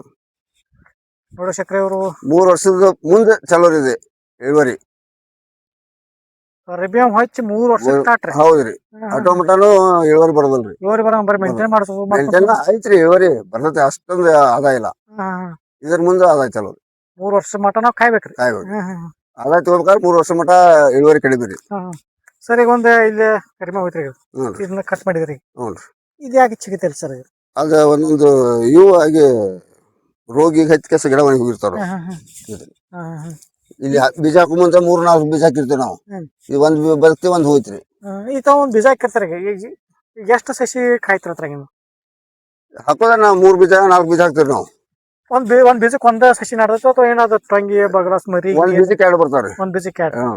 ನೋಡ ಶಕ್ರೆ ಅವರು 3 ವರ್ಷದ ಮುಂದೆ ಚಲೋ ಇದೆ ಇಳುವರಿ. ರೆಬಿಯಂ ಹಚ್ಚಿ 3 ವರ್ಷ ಸ್ಟಾರ್ಟ್. ಹೌದ್ರಿ. ಆಟೋಮಟಾನು ಇಳುವರಿ ಬರೋದಲ್ರಿ. ಇಳುವರಿ ಬರ ಮೇಂಟೈನ್ ಮೇಂಟೈನ್ ಐತ್ರಿ. ಇಳುವರಿ ಬರ್ತೈತಿ, ಅಷ್ಟೊಂದು ಆದಾಯ ಇಲ್ಲ. ಇದ್ರ ಮುಂದೆ ಆದಾಯ ಚಲೋ. 3 ವರ್ಷ ಮಟ ನಾವ್ ಕಾಯ್ಬೇಕ್ರಿ. ಆದಾಯ ತಗೋಬೇಕಾದ್ರೆ 3 ವರ್ಷ ಮಟ ಇಳುವರಿ ಕಡಿಮೆ ರೀ. ಸರ್ ಈಗ ಒಂದ್ ಇಲ್ಲಿ ಕಡಿಮೆ ಹೋಯ್ತ್ರಿ. ಇದನ್ನ ಕಟ್ ಮಾಡಿದ್ರಿ. ಇದು ಯಾಕೆ ಸಿಗತಿಲ್ಲ ಸರ್? ಅದ ಒಂದೊಂದು ಇವು ಆಗಿ ರೋಗಿಗೆ ಹಚ್ಚಿ ಕೆಸ ಗಿಡ ಒಣಗಿ ಹೋಗಿರ್ತಾರ. ಇಲ್ಲಿ ಬೀಜ ಹಾಕೋ ಮುಂಚೆ 3-4 ಬೀಜ ಹಾಕಿರ್ತೀವಿ ನಾವು. ಇದು ಒಂದ್ ಬದುಕ್ತಿ ಒಂದ್ ಹೋಯ್ತ್ರಿ. ಈಗ ಒಂದ್ ಬೀಜ ಹಾಕಿರ್ತಾರೆ. ಈಗ ಎಷ್ಟು ಸಸಿ ಕಾಯ್ತಿರತ್ರ? ಹಾಕೋದ ನಾವು 3 ಬೀಜ 4 ಬೀಜ ಹಾಕ್ತಿವಿ ನಾವು. ಒಂದ್ ಬೀಜಕ್ಕೆ ಒಂದ ಸಸಿ ನಡ್ದೈತೆ ಅಥವಾ ಏನಾದ್ರು ಟಂಗಿ ಬಗಲಾಸ್ ಮರಿ? ಒಂದ್ ಬೀಜಕ್ಕೆ 2 ಬರ್ತಾವ್ರಿ. ಒಂದ್ ಬೀಜಕ್ಕೆ 2.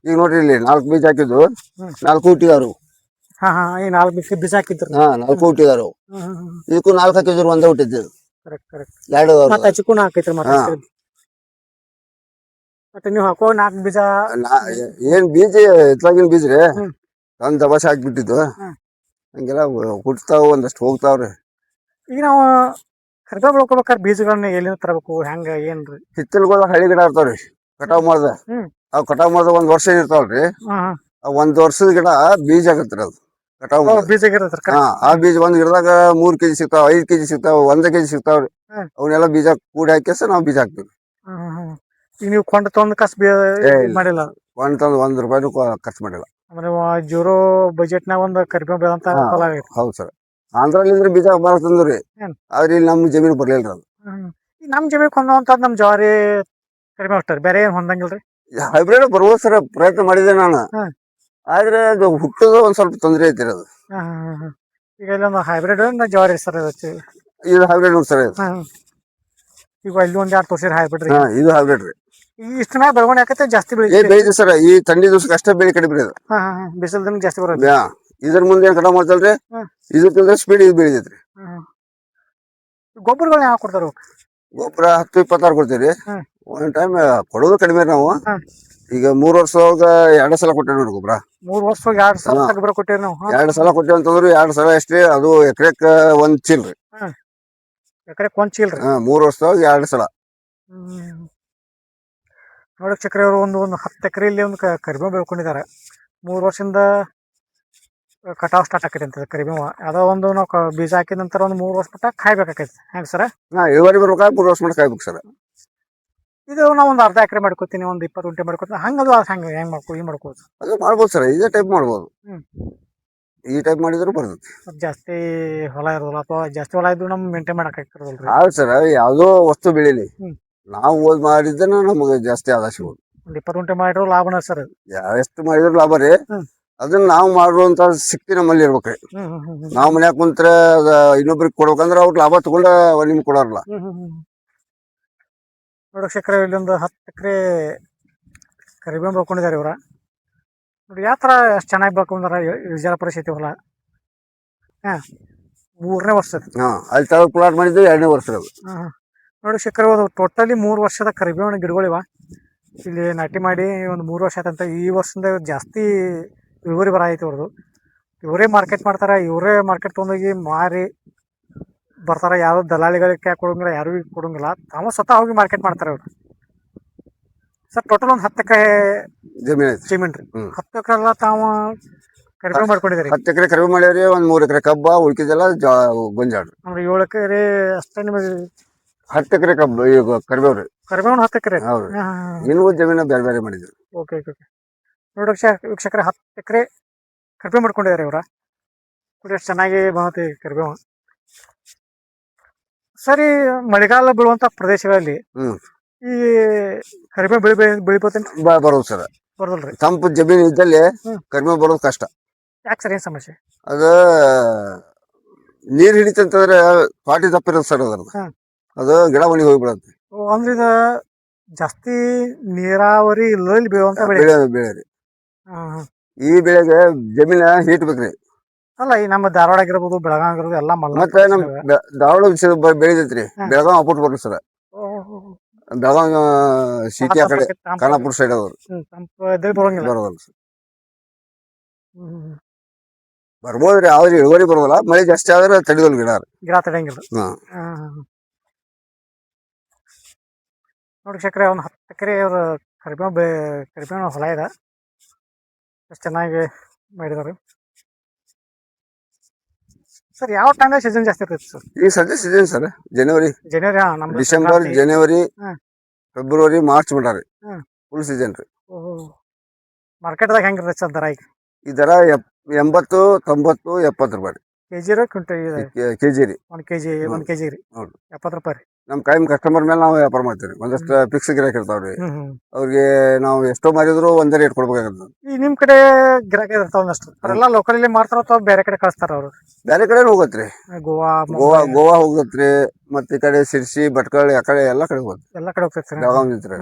ಈಗ ನೋಡ್ರಿ ಇಲ್ಲಿ 4 ಬೀಜ ಹಾಕಿದ್ದು 4 ಹುಟ್ಟಿದಾರು. ಈ 4 ಬೀಜ ಹಾಕಿದ್ರು. 4 ಹುಟ್ಟಿದಾರು. ಇದಕ್ಕೂ 4 ಹಾಕಿದ್ರು ಒಂದೇ ಹುಟ್ಟಿದ್ದು. ಕರೆಕ್ಟ್. 2 ಮತ್ತೆ ಹಚ್ಚಿಗೂ ಹಾಕೈತ್ರಿ. ಮತ್ತೆ ನೀವು ಹಾಕೋ 4 ಬೀಜ ಏನ್ ಬೀಜ ಇತ್ಲಾಗಿನ ಬೀಜ ರೀ. ಒಂದ್ ದಬಾಸೆ ಹಾಕ್ಬಿಟ್ಟಿದ್ದು ಹಂಗೆಲ್ಲ ಹುಟ್ತಾವ, ಒಂದಷ್ಟು ಹೋಗ್ತಾವ್ರಿ. ಈಗ ನಾವು ಕರಿಬೇವು ಬೆಳ್ಕೊಬೇಕಾದ್ರೆ ಬೀಜಗಳನ್ನ ಎಲ್ಲಿಂದ ತರಬೇಕು? ಹೆಂಗ ಏನ್ರಿ? ಹಿತ್ತಲ್ಗೋದ ಹಳ್ಳಿ ಗಿಡ ಇರ್ತಾವ್ರಿ. ಕಟಾವ್ ಮಾಡ್ದ ಅವ್ ಕಟಾವ್ ಮಾಡ್ದ 1 ವರ್ಷ ಇರ್ತಾವಲ್ರಿ. ಆ 1 ವರ್ಷದ ಗಿಡ ಬೀಜ ಆಗತ್ರಿ. ಅದು ಕಟಾವ್ ಬೀಜ. ಆ ಬೀಜ ಒಂದ್ ಗಿಡದಾಗ 3 kg ಸಿಗ್ತಾವ, 5 kg ಸಿಗ್ತಾವ, 1 kg ಸಿಗ್ತಾವ್ರಿ. ಅವನ್ನೆಲ್ಲ ಬೀಜ ಕೂಡಿ ಹಾಕಿಸ ನಾವ್ ಬೀಜ ಹಾಕ್ತಿವಿ. ಈಗ ನೀವು ಕೊಂಡ ತೊಂದ್ ಕಸ್ ಮಾಡಿಲ್ಲ? ಕೊಂಡ್ ತಂದ್ 1 ರೂಪಾಯಿನೂ ಖರ್ಚು ಮಾಡಿಲ್ಲ. ಅಂದ್ರೆ 0 ಬಜೆಟ್ ನಾಗ ಒಂದ್ ಕರಿಬೇವು ಬೆಳೆದಂತ ಫಲ ಆಗೈತಿ. ಹೌದ್ ಸರ್. ಆಂಧ್ರಲಿಂದ್ರ ಬೀಜ ಬಾಳ ತಂದ್ರಿ. ಆದ್ರೆ ಇಲ್ಲಿ ನಮ್ ಜಮೀನು ಬರ್ಲಿಲ್ರಿ ಅದು. ನಮ್ ಜಮೀನ್ ಹೊಂದುವಂತದ್ ನಮ್ ಜವಾರಿ ಕರಿಬೇವು ಅಷ್ಟರಿ, ಬೇರೆ ಏನ್ ಹೊಂದಂಗಿಲ್ರಿ? ಹೈಬ್ರಿಡ್ ಬರ್ಬೋದು ಸರ್, ಪ್ರಯತ್ನ ಮಾಡಿದೆ ನಾನು. ಆದ್ರೆ ಅದು ಹುಟ್ಟೋದು ಒಂದ್ ಸ್ವಲ್ಪ ತೊಂದ್ರೆ ಐತಿ ಅದು. ಈಗ ಇಲ್ಲೊಂದು ಹೈಬ್ರಿಡ್ ಜವಾರಿ ಸರ್ ಇದು ಹೈಬ್ರಿಡ್ ಸರ್. ಈಗ ಇಲ್ಲಿ ಒಂದ್ 2 ತೋರ್ಸಿರಿ ಹೈಬ್ರಿಡ್. ಇದು ಹೈಬ್ರಿಡ್ ರೀ. ಇಷ್ಟ ಮ್ಯಾಗ ಬೆಳವಣಿಗೆ ಆಕತ್ತೆ, ಜಾಸ್ತಿ ಬೆಳಿತಿ ಸರ್. ಈ ಥಂಡಿ ದಿವಸಕ್ಕೆ ಅಷ್ಟೇ ಬೆಳೆ ಕಡಿಮೆ ಅದು. ಬಿಸಿಲು ದಿನ ಜಾಸ್ತಿ ಬರೋದು. ಇದ್ರ ಮುಂದೆ ಏನ್ ಕಟಾವ್ ಮಾಡ್ತಲ್ರಿ, ಇದಕ್ಕಿಂತ ಸ್ಪೀಡ್ ಇದು ಬೆಳಿತೈತ್ರಿ. ಗೊಬ್ಬರಗಳನ್ನ ಯಾವ ಕೊಡ್ತಾರ? ಗೊಬ್ಬರ 10-26 ಕೊಡ್ತೀವಿ. ಒಂದ್ ಟೈಮ್ ಕೊಡೋದು ಕಡಿಮೆ ನಾವು. ಈಗ 3 ವರ್ಷದಾಗ 2 ಸಲ ಕೊಟ್ಟೇವಿ ನೋಡಿ ಗೊಬ್ಬರ. 3 ವರ್ಷ 2 ಸಲ ಗೊಬ್ಬರ ಕೊಟ್ಟೇವಿ ನಾವು. 2 ಸಲ ಕೊಟ್ಟೇವಿ ಅಂತಂದ್ರೆ 2 ಸಲ ಎಷ್ಟ್ರಿ? ಅದು ಎಕರೆಕ್ 1 ಚೀಲ್ ರೀ. ಎಕರೆಕ್ 1 ಚೀಲ್ ರೀ. 3 ವರ್ಷದಾಗ 2 ಸಲ. ನೋಡಕ್ ಚಕ್ರಿ ಅವರು ಒಂದು 10 ಎಕರೆಯಲ್ಲಿ ಒಂದು ಕರಿಬೇವು ಬೆಳ್ಕೊಂಡಿದ್ದಾರೆ. 3 ವರ್ಷದಿಂದ ಕಟಾವ್ ಸ್ಟಾರ್ಟ್ ಆಕೈತಿ ಅಂತ ಕರಿಬೇವು. ಅದೋ ಒಂದು ನಾವು ಬೀಜ ಹಾಕಿದ ನಂತರ ಒಂದು 3 ವರ್ಷ ಮಟ್ಟ ಕಾಯ್ಬೇಕಾಕೈತಿ. ಹೆಂಗ್ ಸರ? ಇಳುವರಿ ಬರ್ಬೇಕಾದ್ರೆ 3 ವರ್ಷ ಮಟ್ಟ ಕಾಯ್ಬೇಕು ಸರ್. ಇದು ನಾವು ಒಂದು ಅರ್ಧ ಎಕರೆ ಮಾಡ್ಕೋತೀನಿ, ಒಂದು 20 ಗುಂಟೆ ಮಾಡ್ಕೋತೀನಿ, ಹಂಗದು ಹೆಂಗ್ ಮಾಡ್ಕೋದು? ಅದು ಮಾಡ್ಬೋದು ಸರ್. ಇದೇ ಟೈಪ್ ಮಾಡ್ಬೋದು. ಈ ಟೈಪ್ ಮಾಡಿದ್ರು ಬರ್ತೈತಿ. ಜಾಸ್ತಿ ಹೊಲ ಇರೋದಿಲ್ಲ ಅಥವಾ ಜಾಸ್ತಿ ಹೊಲ ಇದ್ದು ನಮ್ ಮೇಂಟೈನ್ ಮಾಡಕ್ ಆಗ್ತಿರೋದಿಲ್ರಿ. ಹೌದು ಸರ್. ಯಾವ್ದೋ ವಸ್ತು ಬೆಳಿಲಿ, ನಾವು ಮಾಡಿದ್ದನ ನಮ್ಗೆ ಜಾಸ್ತಿ ಆದಾಯ ಸಿಗೋದು. ಒಂದು 20 ಗುಂಟೆ ಮಾಡಿರೋ ಲಾಭನ ಸರ್. ಎಷ್ಟು ಮಾಡಿದ್ರು ಲಾಭ ರೀ. ಅದನ್ನ ನಾವು ಮಾಡುವಂತ ಶಕ್ತಿ ನಮ್ಮಲ್ಲಿ ಇರ್ಬೇಕ್ರಿ. ನಾವ್ ಮನ್ಯಾಗ ಕುಂತ್ರ ಇನ್ನೊಬ್ರಿಗೆ ಕೊಡ್ಬೇಕಂದ್ರ ಅವ್ರ ಲಾಭ ತಗೊಂಡ ನಿಮ್ಗೆ ಕೊಡೋರಲ್ಲ. ನೋಡಕ್ ಶೇಖರ ಇಲ್ಲಿ ಒಂದು 10 ಎಕರೆ ಕರಿಬೇವು ಬೆಳ್ಕೊಂಡಿದ್ದಾರೆ ಇವ್ರ. ನೋಡಿ ಯಾವ ತರ ಎಷ್ಟು ಚೆನ್ನಾಗಿ ಬೆಳ್ಕೊಂಡಾರ. ವಿಜಯಪುರ ಪರಿಸ್ಥಿತಿ ಹೊಲ 3ನೇ ವರ್ಷ. ಅಲ್ಲಿ ತಳ ಪ್ಲಾಟ್ ಮಾಡಿದ್ದು 2ನೇ ವರ್ಷ. ನೋಡಿ ಶೇಖರ ಟೋಟಲಿ 3 ವರ್ಷದ ಕರಿಬೇವಿನ ಗಿಡಗಳಿವ. ಇಲ್ಲಿ ನಾಟಿ ಮಾಡಿ ಒಂದು 3 ವರ್ಷ ಆಯ್ತಂತ. ಈ ವರ್ಷದಿಂದ ಜಾಸ್ತಿ ಇಳುವರಿ ಬರ ಐತಿ ಅವ್ರದ್ದು. ಇವರೇ ಮಾರ್ಕೆಟ್ ಮಾಡ್ತಾರ, ಇವರೇ ಮಾರ್ಕೆಟ್ ತೊಗೊಂಡೋಗಿ ಮಾರಿ ಬರ್ತಾರ. ಯಾರು ದಲಾಳಿಗಳಿಗೆ ಕೊಡಂಗಿಲ್ಲ, ಯಾರು ಕೊಡಂಗಿಲ್ಲ, ತಾವು ಸ್ವತಃ ಹೋಗಿ ಮಾರ್ಕೆಟ್ ಮಾಡ್ತಾರೆ ಅವ್ರು. ಸರ್ ಟೋಟಲ್ ಒಂದು 10 ಎಕರೆ ಜಮೀನ್ ರೀ. 10 ಎಕರೆ ಎಲ್ಲ ತಾವು ಕರಿಬೇವು ಮಾಡ್ಕೊಂಡಿದ್ದೀರಿ? 10 ಎಕರೆ ಕರಿಬೇವು ಮಾಡ್ಯಾವ್ರಿ. ಒಂದ್ 3 ಎಕರೆ ಕಬ್ಬ, ಉಳ್ಕಿದೆಲ್ಲ ಗೊಂಜಾಳ. ಅಂದ್ರೆ 7 ಎಕರೆ ಅಷ್ಟೇ ನಿಮಗೆ 10 ಎಕರೆ ಕಬ್ಬು ಈಗ ಕರಿಬೇವ್ರಿ. ಕರಿಬೇವು 10 ಎಕರೆ. ಹೌದ್ರಿ. ಇನ್ನೂ ಜಮೀನ ಬೇರೆ ಬೇರೆ ಮಾಡಿದ್ವಿ. Okay okay okay. ನೋಡಿ ವೀಕ್ಷಕರೇ 10 ಎಕರೆ ಕರಿಬೇವು ಮಾಡ್ಕೊಂಡಿದ್ದಾರೆ ಇವ್ರ. ನೋಡಿ ಎಷ್ಟು ಚೆನ್ನಾಗಿ ಬಂದೈತಿ ಕರಿಬೇವು. ಸರಿ, ಮಳೆಗಾಲ ಬೀಳುವಂತ ಪ್ರದೇಶಗಳಲ್ಲಿ ಹ್ಮ್ ಈ ಕರಿಬೇವು ಬೆಳಿಬೋತೇನ್ರಿ? ಬರೋದು ಸರ್. ಬರೋದಲ್ರಿ? ತಂಪು ಜಮೀನು ಇದ್ದಲ್ಲಿ ಹ್ಮ್. ಕರಿಬೇವು ಬರೋದು ಕಷ್ಟ. ಯಾಕೆ ಸರ್, ಏನ್ ಸಮಸ್ಯೆ? ಅದ ನೀರ್ ಹಿಡಿತಂತಂದ್ರೆ ಪಾಟಿ ದಪ್ಪ ಇರೋದು ಸರ್ ಅದ್ರದ್ದು. ಹ್ಮ್. ಅದು ಗಿಡ ಮನೆಗೆ ಹೋಗ್ಬಿಡತ್ತೆ. ಅಂದ್ರೆ ಇದು ಜಾಸ್ತಿ ನೀರಾವರಿ ಇಲ್ಲದಲ್ಲಿ ಬೆಳೆಯುವಂತ ಬೆಳೆ. ಬೆಳೆ ರೀ. ಹ್ಮ್. ಈ ಬೆಳೆಗೆ ಜಮೀನ ಹೀಟ್ ಬೇಕ್ರಿ. ಅಲ್ಲ, ಈ ನಮ್ಮ ಧಾರವಾಡ ಆಗಿರ್ಬೋದು, ಬೆಳಗಾವಿ ಆಗಿರ್ಬೋದು, ಎಲ್ಲ ಮತ್ತೆ ನಮ್ ಧಾರವಾಡ ಬೆಳಿತೈತ್ರಿ. ಹ್ಮ್. ಬೆಳಗಾವ್ ಅಪ್ಪುಟ್ ಬರ್ರಿ ಸರ್. ಬೆಳಗಾವ್ ಸಿಟಿ ಆ ಕಡೆ ಖಾನಾಪುರ ಸೈಡ್ ಅವರು ಬರೋದಲ್ಲ ಸರ್. ಬರ್ಬೋದ್ರಿ, ಆದ್ರೆ ಇಳುವರಿ ಬರೋದಲ್ಲ. ಮಳೆ ಜಾಸ್ತಿ ಆದ್ರೆ ತಡಿದಲ್ ಗಿಡ ತಡೆಯಂಗಿಲ್ಲ. ನೋಡಿ ಶೇಖರೆ, ಒಂದು 10 ಎಕರೆ ಅವ್ರ ಕರಿಬೇವು ಹೊಲ ಇದೆ. ಎಷ್ಟು ಚೆನ್ನಾಗಿ ಮಾಡಿದಾರೆ ಸರ್. ಯಾವ ಟೈಮ್ ಸೀಸನ್ ಜಾಸ್ತಿ ಇರ್ತೈತೆ ಸರ್? ಈಗ ಸದ್ಯ ಸೀಸನ್ ಸರ್ ಜನವರಿ, ಡಿಸೆಂಬರ್, ಜನವರಿ, ಫೆಬ್ರವರಿ, ಮಾರ್ಚ್ ಬಿಟ್ಟಾರಿ. ಫುಲ್ ಸೀಸನ್ ರೀ. ಮಾರ್ಕೆಟ್ದಾಗ ಹೆಂಗಿರ್ತೈತೆ ಸರ್ ದರ? ಈಗ ಈ ದರ 80, 90, 70 ರೂಪಾಯಿ ಕೆಜಿ ರೀ? ಕೆಜಿ ರೀ. 1 ಕೆಜಿ ರೀ? 70 ರೂಪಾಯಿ ರೀ. ನಮ್ ಕಾಯಂ ಕಸ್ಟಮರ್ ಮೇಲೆ ನಾವು ವ್ಯಾಪಾರ ಮಾಡ್ತೀವಿ. ಒಂದಷ್ಟು ಫಿಕ್ಸ್ ಗಿರಾಕಿ ಇರ್ತಾವ್ರಿ. ಅವ್ರಿಗೆ ನಾವು ಎಷ್ಟೋ ಮಾರಿದ್ರು ಒಂದೇ ರೇಟ್ ಕೊಡ್ಬೇಕಾಗತ್ತೆ. ಈ ನಿಮ್ ಕಡೆ ಗಿರಾಕಿ ಇರ್ತಾವ ಒಂದಷ್ಟು, ಅವರೆಲ್ಲ ಲೋಕಲ್ ಮಾಡ್ತಾರ ಅಥವಾ ಬೇರೆ ಕಡೆ ಕಳಿಸ್ತಾರ? ಅವ್ರು ಬೇರೆ ಕಡೆ ಹೋಗತ್ರಿ. ಗೋವಾ ಹೋಗತ್ರಿ. ಮತ್ತೆ ಈ ಕಡೆ ಸಿರ್ಸಿ, ಭಟ್ಕಳ, ಆ ಕಡೆ ಎಲ್ಲಾ ಕಡೆ ಹೋಗುತ್ತೆ. ಎಲ್ಲಾ ಕಡೆ ಹೋಗ್ತೈತಿ. ಬೆಳಗಾವ್ ನಿಂತ್ರಿ.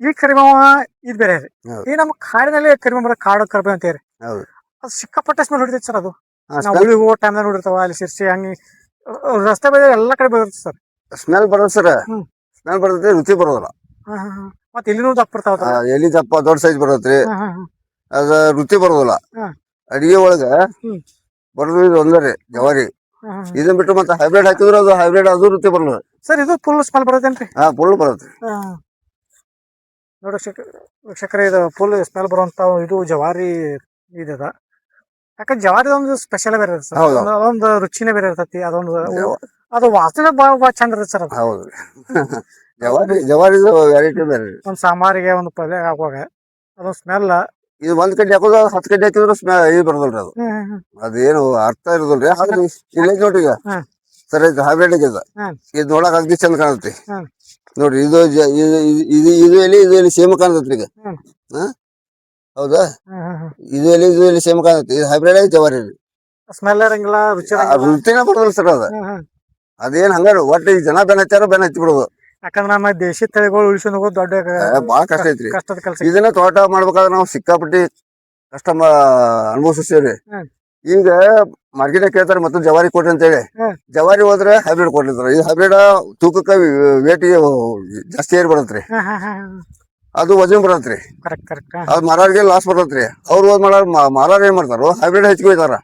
ಈ ಕರಿಬೇವ ಇದು ಬೇರೆ ರೀ. ಈ ನಮ್ಮ ಕಾಡಿನಲ್ಲಿ ಕರಿಬೇವು ಕಾಡು ಕರಿಬೇವು ಅಂತೀರಿ. ಅದು ಸಿಕ್ಕಾಪಟ್ಟೆ ಸ್ಮೆಲ್ ಹೊಡಿತೈತಿ ಸರ್. ಅದು ನಾವು ಹುಳಿ ಹೋಗೋ ಟೈಮ್ ನೋಡಿರ್ತಾವ, ಅಲ್ಲಿ ಸಿರ್ಸಿ ಹಂಗೆ ರಸ್ತೆ ಬದಿ ಎಲ್ಲಾ ಕಡೆ ಬರುತ್ತೆ ಸರ್. ಸ್ಮೆಲ್ ಬರೋದು ಸರ್. ಸ್ಮೆಲ್ ಬರ್ತೈತಿ, ರುಚಿ ಬರೋದಿಲ್ಲ. ಮತ್ತೆ ಎಲ್ಲಿನೂ ದಪ್ಪ ಇರ್ತಾವ. ಎಲ್ಲಿ ದಪ್ಪ ದೊಡ್ಡ ಸೈಜ್ ಬರತ್ರಿ. ಅದ ರುಚಿ ಬರೋದಿಲ್ಲ. ಅಡಿಗೆ ಒಳಗ ಬರೋದು ಇದು ಒಂದರಿ ಜವಾರಿ. ಇದನ್ ಬಿಟ್ಟು ಮತ್ತೆ ಹೈಬ್ರಿಡ್ ಹಾಕಿದ್ರು ಅದು ಹೈಬ್ರಿಡ್, ಅದು ರುಚಿ ಬರಲ್ಲ ಸರ್. ಇದು ಫುಲ್ ಸ್ಮೆಲ್ ಬರತ್ತೇನ್ರಿ? ಫುಲ್ ಬರತ್ರಿ. ನೋಡಿ ವೀಕ್ಷಕರೇ, ಇದು ಫುಲ್ ಸ್ಮೆಲ್ ಬರುವಂತ ಇದು ಜವಾರಿ ಇದದ. ಯಾಕಂದ್ರೆ ಜವಾರಿ ಒಂದು ಸ್ಪೆಷಲ್ ಬೇರೆ ಇರುತ್ತೆ ಸರ್. ಅದೊಂದು ರುಚಿನೇ ಬೇರೆ ಇರ್ತೈತಿ. ಅದು ವಾಸನೆ ಬಾಳ ಚಂದ ಇರುತ್ತೆ ಸರ್. ಹೌದು, ಜವಾರಿ ವೆರೈಟಿ ಬೇರೆ. ಒಂದ್ ಸಾಂಬಾರಿಗೆ, ಒಂದು ಪಲ್ಯ ಹಾಕುವಾಗ ಅದೊಂದು ಸ್ಮೆಲ್. ಇದು 1 ಕಡ್ಡಿ ಹಾಕೋದು 10 ಕಡ್ಡಿ ಹಾಕಿದ್ರು ಇದು ಬರೋದಲ್ರಿ. ಅದು ಅದೇನು ಅರ್ಥ ಇರೋದಿಲ್ರಿ. ಆದ್ರೆ ಇಲ್ಲಿ ನೋಡ್ರಿ, ಈಗ ಸರ್ ಇದು ಹೈಬ್ರಿಡ್ ಇದೆ. ಇದು ನೋಡಕ್ ಅಗ್ದಿ ಚಂದ ಕಾಣತ್ರಿ. ನೋಡ್ರಿ, ಇದು ಎಲ್ಲಿ ಸೇಮ್ ಕಾಣತೈತ್ರಿ ಈಗ. ಹೌದಾ? ಇದು ಎಲ್ಲಿ ಸೇಮ್ ಕಾಣತೈತಿ. ಇದು ಹೈಬ್ರಿಡ್ ಆಗಿ ಜವಾರಿ ರೀ. ಸ್ಮೆಲ್ ಇರಂಗಿಲ್ಲ, ರುಚಿನ ಬರೋದಿಲ್ಲ ಸರ್. ಅದೇನ್ ಹಂಗ ಒಟ್ಟು ಈಗ ಜನ ಬೆನ್ ಹಚ್ಚಿ ಬಿಡೋದು. ಯಾಕಂದ್ರೆ ನಮ್ಮ ದೇಶಿ ತಳಿಗಳು ಉಳಿಸ್ಕೊಂಡು ಹೋಗೋದು ದೊಡ್ಡ ಬಾಳ ಕಷ್ಟ ಐತ್ರಿ. ಕಷ್ಟದ ಕೆಲಸ. ಇದನ್ನ ತೋಟ ಮಾಡ್ಬೇಕಾದ್ರೆ ನಾವು ಸಿಕ್ಕಾಪಟ್ಟಿ ಕಷ್ಟ ಅನುಭವಿಸ್ತೇವ್ರಿ. ಈಗ ಮಾರ್ಕೆಟ್ ಕೇಳ್ತಾರೆ ಮತ್ತೆ ಜವಾರಿ ಕೊಡ್ರಿ ಅಂತ ಹೇಳಿ. ಜವಾರಿ ಹೋದ್ರೆ ಹೈಬ್ರಿಡ್ ಕೊಡ್ಲಿದ್ರ. ಈ ಹೈಬ್ರಿಡ್ ತೂಕಕ್ಕ ವೇಟಿಗೆ ಜಾಸ್ತಿ ಏರ್ ಬರತ್ರಿ. ಅದು ವಜನ್ ಬರತ್ರಿ. ಅದ್ ಮಾರಾರಿಗೆ ಲಾಸ್ ಬರತ್ರಿ. ಅವ್ರು ಮಾರಾರ ಏನ್ ಮಾಡ್ತಾರೋ ಹೈಬ್ರಿಡ್ ಹೆಚ್ಚಿಗೆ ಹೋಯ್ತಾರ.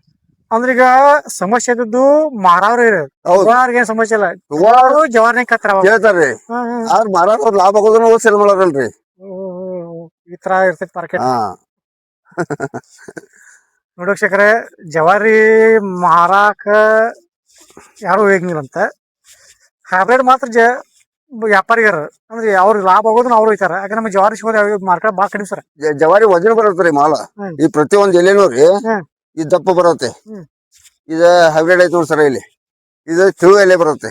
ಅಂದ್ರೆ ಈಗ ಸಮಸ್ಯೆ ಇದ್ದದ್ದು ಮಾರಾವ್ರಿ. ಏನ್ ಸಮಸ್ಯೆ ಇಲ್ಲ, ಜವಾರಿನೇ ಕೇಳ್ತಾರ್ರಿ. ಆದ್ರ ಮಾರಾರ ಲಾಭ ಆಗೋದನ್ನ ಸೇಲ್ ಮಾಡಾರಲ್ರಿ. ಈ ತರ ಇರ್ತೈತಿ ಮಾರ್ಕೆಟ್. ನೋಡಿ ವೀಕ್ಷಕರೇ, ಜವಾರಿ ಮಾರಾಕ ಯಾರು ಹೋಗಂಗಿಲ್ಲಂತ. ಹೈಬ್ರಿಡ್ ಮಾತ್ರ ವ್ಯಾಪಾರಿಗಾರ ಅಂದ್ರೆ ಅವ್ರಿಗೆ ಲಾಭ ಆಗೋದನ್ನ ಅವ್ರು ಹೋಯ್ತಾರ. ಯಾಕಂದ್ರೆ ನಮ್ಮ ಜವಾರಿ ಸಿಗೋದು ಮಾರ್ಕೆಟ್ ಬಾಳ ಕಡಿಮೆ ಸರ್. ಜವಾರಿ ವಜನ ಬರತ್ರಿ ಮಾಲ. ಈ ಪ್ರತಿಯೊಂದ್ ಎಲೆನೋರಿ ಇದು ದಪ್ಪ ಬರುತ್ತೆ. ಇದು ಹೈಬ್ರಿಡ್ ಐತಿ ನೋಡಿ ಸರ್. ಇಲ್ಲಿ ಇದು ತಿಳು ಎಲೆ ಬರುತ್ತೆ.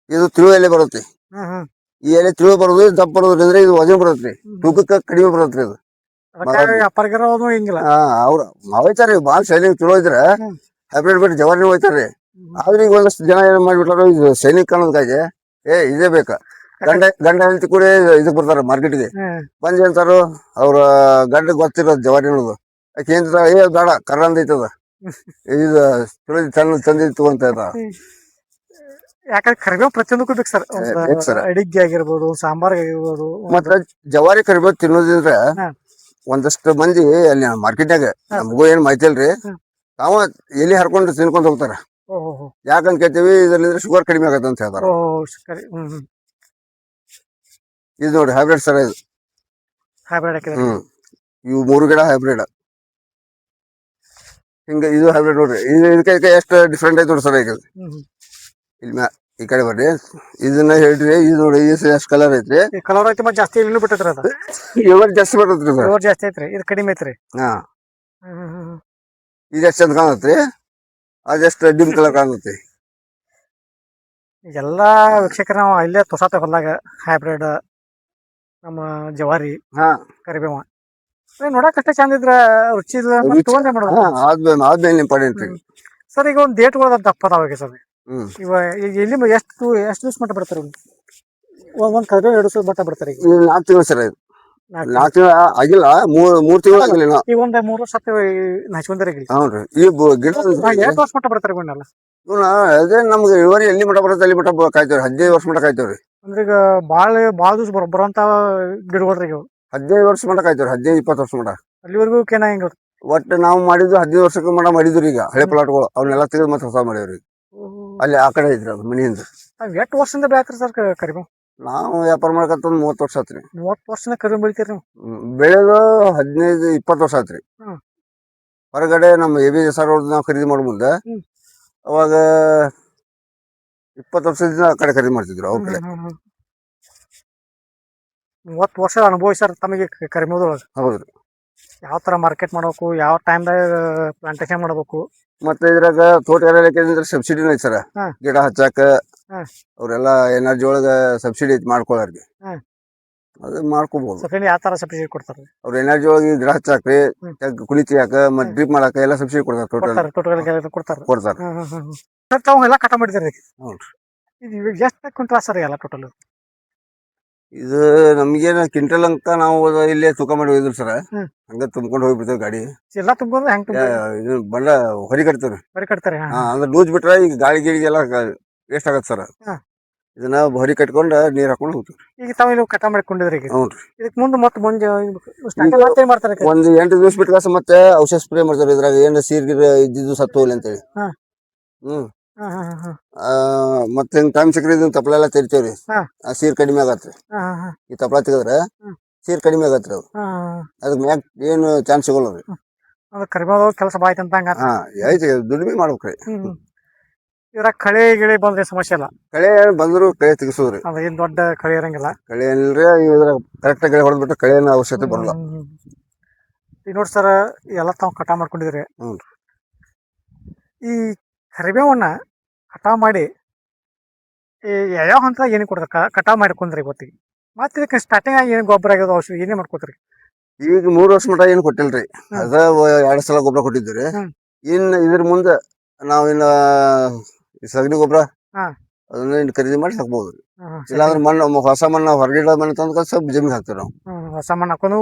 ಇದು ತಿಳು ಎಲೆ ಬರುತ್ತೆ. ಈ ಎಲೆ ತಿಳು ಬರೋದು, ದಪ್ಪ ಬರೋದ್ರಿಂದ ಇದು ವಜನ ಬರತ್ರಿ. ತೂಕಕ್ಕ ಕಡಿಮೆ ಬರತ್ರಿ. ಅದು ವ್ಯಾಪಾರಿಗಾರ ಹಿಂಗಿಲ್ಲ. ಅವ್ರ ಹೋಯ್ತಾರಿ. ಬಾಳ ಸೈನಿಕ ತಿಳು ಇದ್ರ ಹೈಬ್ರಿಡ್ ಬಿಟ್ಟು ಜವಾರಿ ಹೋಯ್ತಾರ್ರಿ. ಆದ್ರೆ ಈಗ ಒಂದಷ್ಟು ಜನ ಏನ್ ಮಾಡ್ಬಿಟ್ಟಾರ, ಇದು ಸೈನಿಕ ಅನ್ನೋದಕ್ಕಾಗಿ ಇದೇ ಬೇಕಾ ಗಂಡ ಹೆಂಡತಿ ಕೂಡ ಇದಕ್ ಬರ್ತಾರ ಮಾರ್ಕೆಟ್ಗೆ. ಬಂದ್ ಹೇಳ್ತಾರ ಅವ್ರ ಗಂಡ ಗೊತ್ತಿರೋದು ಜವಾರಿ ಅನ್ನೋದು. ಆಕೆ ಏನ್ ಬೇಡ ಕರ್ರ ಅಂದೈತದ, ಇದು ತಂದಿತ್ತು ಅಂತ ಹೇಳ್ತಾರ. ಯಾಕಂದ್ರೆ ಕರಿಬೇವು ಪ್ರತಿಯೊಂದಕ್ಕೂ ಬೇಕು ಸರ್. ಅಡಿಗೆ ಆಗಿರ್ಬೋದು, ಸಾಂಬಾರ್ ಆಗಿರ್ಬೋದು. ಮತ್ತ ಜವಾರಿ ಕರಿಬೇವು ತಿನ್ನೋದ್ರಿಂದ ಒಂದಷ್ಟು ಮಂದಿ ಅಲ್ಲಿ ಮಾರ್ಕೆಟ್ನಾಗ ನಮಗೂ ಏನ್ ಮಾಹಿತಿ ಅಲ್ರಿ, ತಾವ ಎಲ್ಲಿ ಹರ್ಕೊಂಡು ತಿನ್ಕೊಂಡ್ ಹೋಗ್ತಾರ. ಯಾಕಂತ ಕೇಳ್ತೀವಿ, ಇದರಿಂದ ಶುಗರ್ ಕಡಿಮೆ ಆಗತ್ತ ಅಂತ ಹೇಳ್ತಾರ. ಇದು ನೋಡಿ ಹೈಬ್ರಿಡ್ ಸರ್. ಇದು ಹೈಬ್ರಿಡ್ ಇವು 3 ಗಿಡ ಹೈಬ್ರಿಡ್. ಹಿಂಗ ಇದು ಹೈಬ್ರಿಡ್ ನೋಡ್ರಿ ಇದಕ್ಕೆ ಎಷ್ಟು ಡಿಫ್ರೆಂಟ್ ಐತೆ ನೋಡಿ ಸರ್ ಈಗ ಇಲ್ಲಿ ಈ ಕಡೆ ಬರ್ರಿ ಇದನ್ನ ಹೇಳ್ರಿ ಇದು ನೋಡಿ ಎಷ್ಟು ಕಲರ್ ಐತ್ರಿ ಕಲರ್ ಐತಿ ಮತ್ತೆ ಜಾಸ್ತಿ ಇಲ್ಲೂ ಬಿಟ್ಟೈತ್ರಿ ಅದ ಇಳುವರಿ ಜಾಸ್ತಿ ಬರ್ತೈತ್ರಿ ಸರ್ ಇಳುವರಿ ಜಾಸ್ತಿ ಐತ್ರಿ ಇದು ಕಡಿಮೆ ಐತ್ರಿ ಹಾ ಇದು ಎಷ್ಟು ಚಂದ ಕಾಣತ್ರಿ ಅದೆಷ್ಟು ಡಿಮ್ ಕಲರ್ ಕಾಣುತ್ತೆ ಎಲ್ಲಾ ವೀಕ್ಷಕರ ನಾವು ಇಲ್ಲೇ ತೊಸಾತ ಹೊಲ್ದಾಗ ಹೈಬ್ರಿಡ್ ನಮ್ಮ ಜವಾರಿ ಹಾ ಕರಿಬೇವ ನೋಡಕ್ ಅಷ್ಟೇ ಚಂದ ಇದ್ರ ರುಚಿ ತಗೊಂಡ್ರೆ ಮಾಡೋದು ಆದ್ಮೇಲೆ ಇಂಪಾರ್ಟೆಂಟ್ ರೀ ಸರ್ ಈಗ ಒಂದು ಡೇಟ್ಗಳ ದಪ್ಪ ಅದಾವಾಗ ಸರ್ ಹ್ಮ್ ಇವ ಈಗ ಎಲ್ಲಿ ಎಷ್ಟು ದಿವಸ ಮಟ್ಟ ಬರ್ತಾರೆ ಒಂದ್ ಕರಿಬೇವು 2 ದಿವಸ ಮಟ್ಟ ಬರ್ತಾರೆ ಈಗ 4 ತಿಂಗಳು ಸರ್ ಇದು 4 ತಿಂಗಳು ಆಗಿಲ್ಲ 3 ತಿಂಗಳು ಆಗಿಲ್ಲ ಈಗ ಒಂದ್ 3 ವರ್ಷ ಹಚ್ಕೊಂಡ್ರೆ ಹೌನ್ರಿ ಈ ಗಿಡ 2 ವರ್ಷ ಮಟ್ಟ ಬರ್ತಾರೆ ಇವನ್ನೆಲ್ಲ ಇವನ್ನ ಅದೇ ನಮ್ಗೆ ಇಳುವರಿ ಎಲ್ಲಿ ಮಟ್ಟ ಬರುತ್ತೆ ಅಲ್ಲಿ ಮಟ್ಟ ಕಾಯ್ತೇವ್ರಿ 15 ವರ್ಷ ಮಟ್ಟ ಕಾಯ್ತೇವ್ರಿ ಅಂದ್ರೆ ಈಗ ಬಾಳ ದಿವಸ ಬರುವಂತ ಗಿಡಗಳ್ರಿ ಇವು 15 ವರ್ಷ ಮಟ್ಟ ಕಾಯ್ತೇವ್ರಿ 15-20 ವರ್ಷ ಮಟ್ಟ ಅಲ್ಲಿವರೆಗೂ ಕೇನ ಹೆಂಗ ಒಟ್ಟು ನಾವು ಮಾಡಿದ್ದು 15 ವರ್ಷಕ್ಕೆ ಮಟ್ಟ ಮಾಡಿದ್ರಿ ಈಗ ಹಳೆ ಪ್ಲಾಟ್ಗಳು ಅವನ್ನೆಲ್ಲ ತೆಗೆದು ಮತ್ತೆ ಹೊಸ ಮಾಡ್ಯಾವ್ರಿ ಅಲ್ಲಿ ಆ ಕಡೆ ಇದ್ರಿ ಅದು ಮನೆಯಿಂದ ಎಷ್ಟು ವರ್ಷದಿಂದ ಬೆಳತ್ರಿ ಸರ್ ಕರಿಬೇವು ನಾವು ವ್ಯಾಪಾರ ಮಾಡ್ಕಂತ 30 ವರ್ಷ ಆತ್ರಿ 30 ವರ್ಷದಿಂದ ಕರಿಬೇವು ಬೆಳಿತೀರಿ ನೀವು ಬೆಳೆದು 15-20 ವರ್ಷ ಆತ್ರಿ ಹೊರಗಡೆ ನಮ್ಮ ಎ ಬಿ ಸರ್ ಅವ್ರದ್ದು ನಾವು ಖರೀದಿ ಮಾಡೋ ಮುಂದೆ ಅವಾಗ 20 ವರ್ಷದಿಂದ ಆ ಕಡೆ ಖರೀದಿ ಮಾಡ್ತಿದ್ರು ಅವ್ರ ಕಡೆ 30 ವರ್ಷ ಅನುಭವ ಸರ್ ತಮಗೆ ಕರಿಬೇವುದೊಳಗೆ ಹೌದ್ರಿ ಯಾವ ತರ ಮಾರ್ಕೆಟ್ ಮಾಡ್ಬೇಕು ಯಾವ ಟೈಮ್ದಾಗ ಪ್ಲಾಂಟೇಶನ್ ಮಾಡ್ಬೇಕು ಮತ್ತೆ ಇದ್ರಾಗ ತೋಟಗಾರಿಕೆ ಸಬ್ಸಿಡಿ ಐತಿ ಸರ್ ಗಿಡ ಹಚ್ಚಾಕ ಅವ್ರೆಲ್ಲ ಎನರ್ಜಿ ಒಳಗ ಸಬ್ಸಿಡಿ ಐತಿ ಮಾಡ್ಕೊಳಾರ್ಗೆ ಅದ್ ಮಾಡ್ಕೋಬಹುದು ಸಬ್ಸಿಡಿ ಯಾವ ತರ ಸಬ್ಸಿಡಿ ಕೊಡ್ತಾರೆ ಅವ್ರ ಎನರ್ಜಿ ಒಳಗೆ ಗಿಡ ಹಚ್ಚಾಕ್ರಿ ಕುಳಿ ತೆಗಿಯಾಕ ಮತ್ತೆ ಡ್ರಿಪ್ ಮಾಡಾಕ ಎಲ್ಲ ಸಬ್ಸಿಡಿ ಕೊಡ್ತಾರೆ ತೋಟಗಾರಿಕೆ ಕೊಡ್ತಾರೆ ಕೊಡ್ತಾರ ಸರ್ ತಾವು ಎಲ್ಲ ಕಟ ಮಾಡಿದ್ರಿ ಹೌದ್ರಿ ಇದು ಎಷ್ಟು ಕ್ವಿಂಟಲ್ ಸರ್ ಎಲ್ಲ ಟೋಟಲ್ ಇದು ನಮ್ಗೇನ ಕ್ವಿಂಟಲ್ ಅಂತ ನಾವು ಇಲ್ಲೇ ತೂಕ ಮಾಡಿ ಹೋಗಿದ್ರು ಸರ್ ಹಂಗ ತುಂಬ್ಕೊಂಡು ಹೋಗ್ಬಿಡ್ತೇವೆ ಗಾಡಿ ಎಲ್ಲ ತುಂಬ್ಕೊಂಡ್ರೆ ಹೆಂಗ್ ಇದು ಬಂಡ ಹೊರಿ ಕಟ್ತೇವ್ರಿ ಬರಿ ಕಟ್ತಾರೆ ಅಂದ್ರೆ ಲೂಸ್ ಬಿಟ್ರೆ ಈಗ ಗಾಳಿ ಗಿಳಿಗೆಲ್ಲ ವೇಸ್ಟ್ ಆಗತ್ತೆ ಸರ್ ಇದನ್ನ ಹೊರಿ ಕಟ್ಕೊಂಡ ನೀರ್ ಹಾಕೊಂಡು ಹೋಗ್ತೀವಿ ಈಗ ತಾವು ಇಲ್ಲಿ ಕಟ ಮಾಡ್ಕೊಂಡಿದ್ರಿ ಈಗ ಹ್ಞೂ ಇದಕ್ ಮುಂದೆ ಮಾಡ್ತಾರೆ ಒಂದ್ 8 ದಿವಸ ಬಿಟ್ಕಾಸ ಮತ್ತೆ ಔಷಧ ಸ್ಪ್ರೇ ಮಾಡ್ತಾರೆ ಇದ್ರಾಗ ಏನ್ ಸೀರ್ಗಿರ್ ಇದ್ದಿದ್ದು ಸತ್ತು ಹೋಗ್ಲಿ ಅಂತೇಳಿ ಮತ್ತೆ ಹಿಂಗ್ ಟೈಮ್ ಸಿಕ್ಕ್ರಿ ಇದನ್ನ ತಪ್ಪಲ ಎಲ್ಲ ತೆರಿತೇವ್ರಿ ಸೀರ್ ಕಡಿಮೆ ಆಗತ್ರಿ ಈ ತಪ್ಪಲ ತೆಗದ್ರ ಸೀರ್ ಕಡಿಮೆ ಆಗತ್ರಿ ಅದು ಅದಕ್ಕೆ ಮ್ಯಾಕ್ ಏನು ಚಾನ್ಸ್ ಸಿಗೋಲ್ಲ ರೀ ಕರಿಬೇವು ಕೆಲಸ ಬಾಯ್ತು ಅಂತ ಹಂಗ ಐತಿ ದುಡಿಮೆ ಮಾಡ್ಬೇಕ್ರಿ ಇದ್ರಾಗ ಕಳೆ ಗಿಳೆ ಬಂದ್ರೆ ಸಮಸ್ಯೆ ಇಲ್ಲ ಕಳೆ ಬಂದ್ರು ಕಳೆ ತೆಗಿಸೋದ್ರಿ ಏನ್ ದೊಡ್ಡ ಕಳೆ ಇರಂಗಿಲ್ಲ ಕಳೆ ಏನಿಲ್ರಿ ಇದ್ರಾಗ ಕರೆಕ್ಟ್ ಕಳೆ ಹೊಡೆದ್ಬಿಟ್ರೆ ಕಳೆನ ಅವಶ್ಯಕತೆ ಬರಲ್ಲ ಈಗ ನೋಡಿ ಸರ್ ಎಲ್ಲ ತಾವು ಕಟ ಮಾಡ್ಕೊಂಡಿದ್ರಿ ಹ್ಞೂ ಈ ಕರಿಬೇವನ್ನ ಕಟಾವ್ ಮಾಡಿ ಯಾವ ಹಂತ ಏನೇನು ಕೊಡ್ತಾರೆ ಕಟಾವ್ ಮಾಡ್ಕೊಂಡ್ರಿ ಇವತ್ತಿಗೆ ಮತ್ತೆ ಇದಕ್ಕೆ ಸ್ಟಾರ್ಟಿಂಗ್ ಆಗಿ ಏನು ಗೊಬ್ಬರ ಆಗ್ಯೋದು ಔಷಧಿ ಏನೇ ಮಾಡ್ಕೋತೀರಿ ಈಗ 3 ವರ್ಷ ಮಟ ಏನು ಕೊಟ್ಟಿಲ್ರಿ ಅದ 2 ಸಲ ಗೊಬ್ಬರ ಕೊಟ್ಟಿದ್ರಿ ಇನ್ ಇದ್ರ ಮುಂದೆ ನಾವಿನ್ನ ಸಗಣಿ ಗೊಬ್ಬರ ಅದನ್ನ ಇನ್ನು ಖರೀದಿ ಮಾಡಿ ಹಾಕ್ಬೋದು ಇಲ್ಲಾಂದ್ರೆ ಮಣ್ಣು ಹೊಸ ಮಣ್ಣು ಹೊರಗಿಡ ಮಣ್ಣು ತಂದ ಸ್ವಲ್ಪ ಜಮೀನ್ ಹಾಕ್ತಿವಿ ನಾವು ಹೊಸ ಮಣ್ಣು ಹಾಕೊಂಡು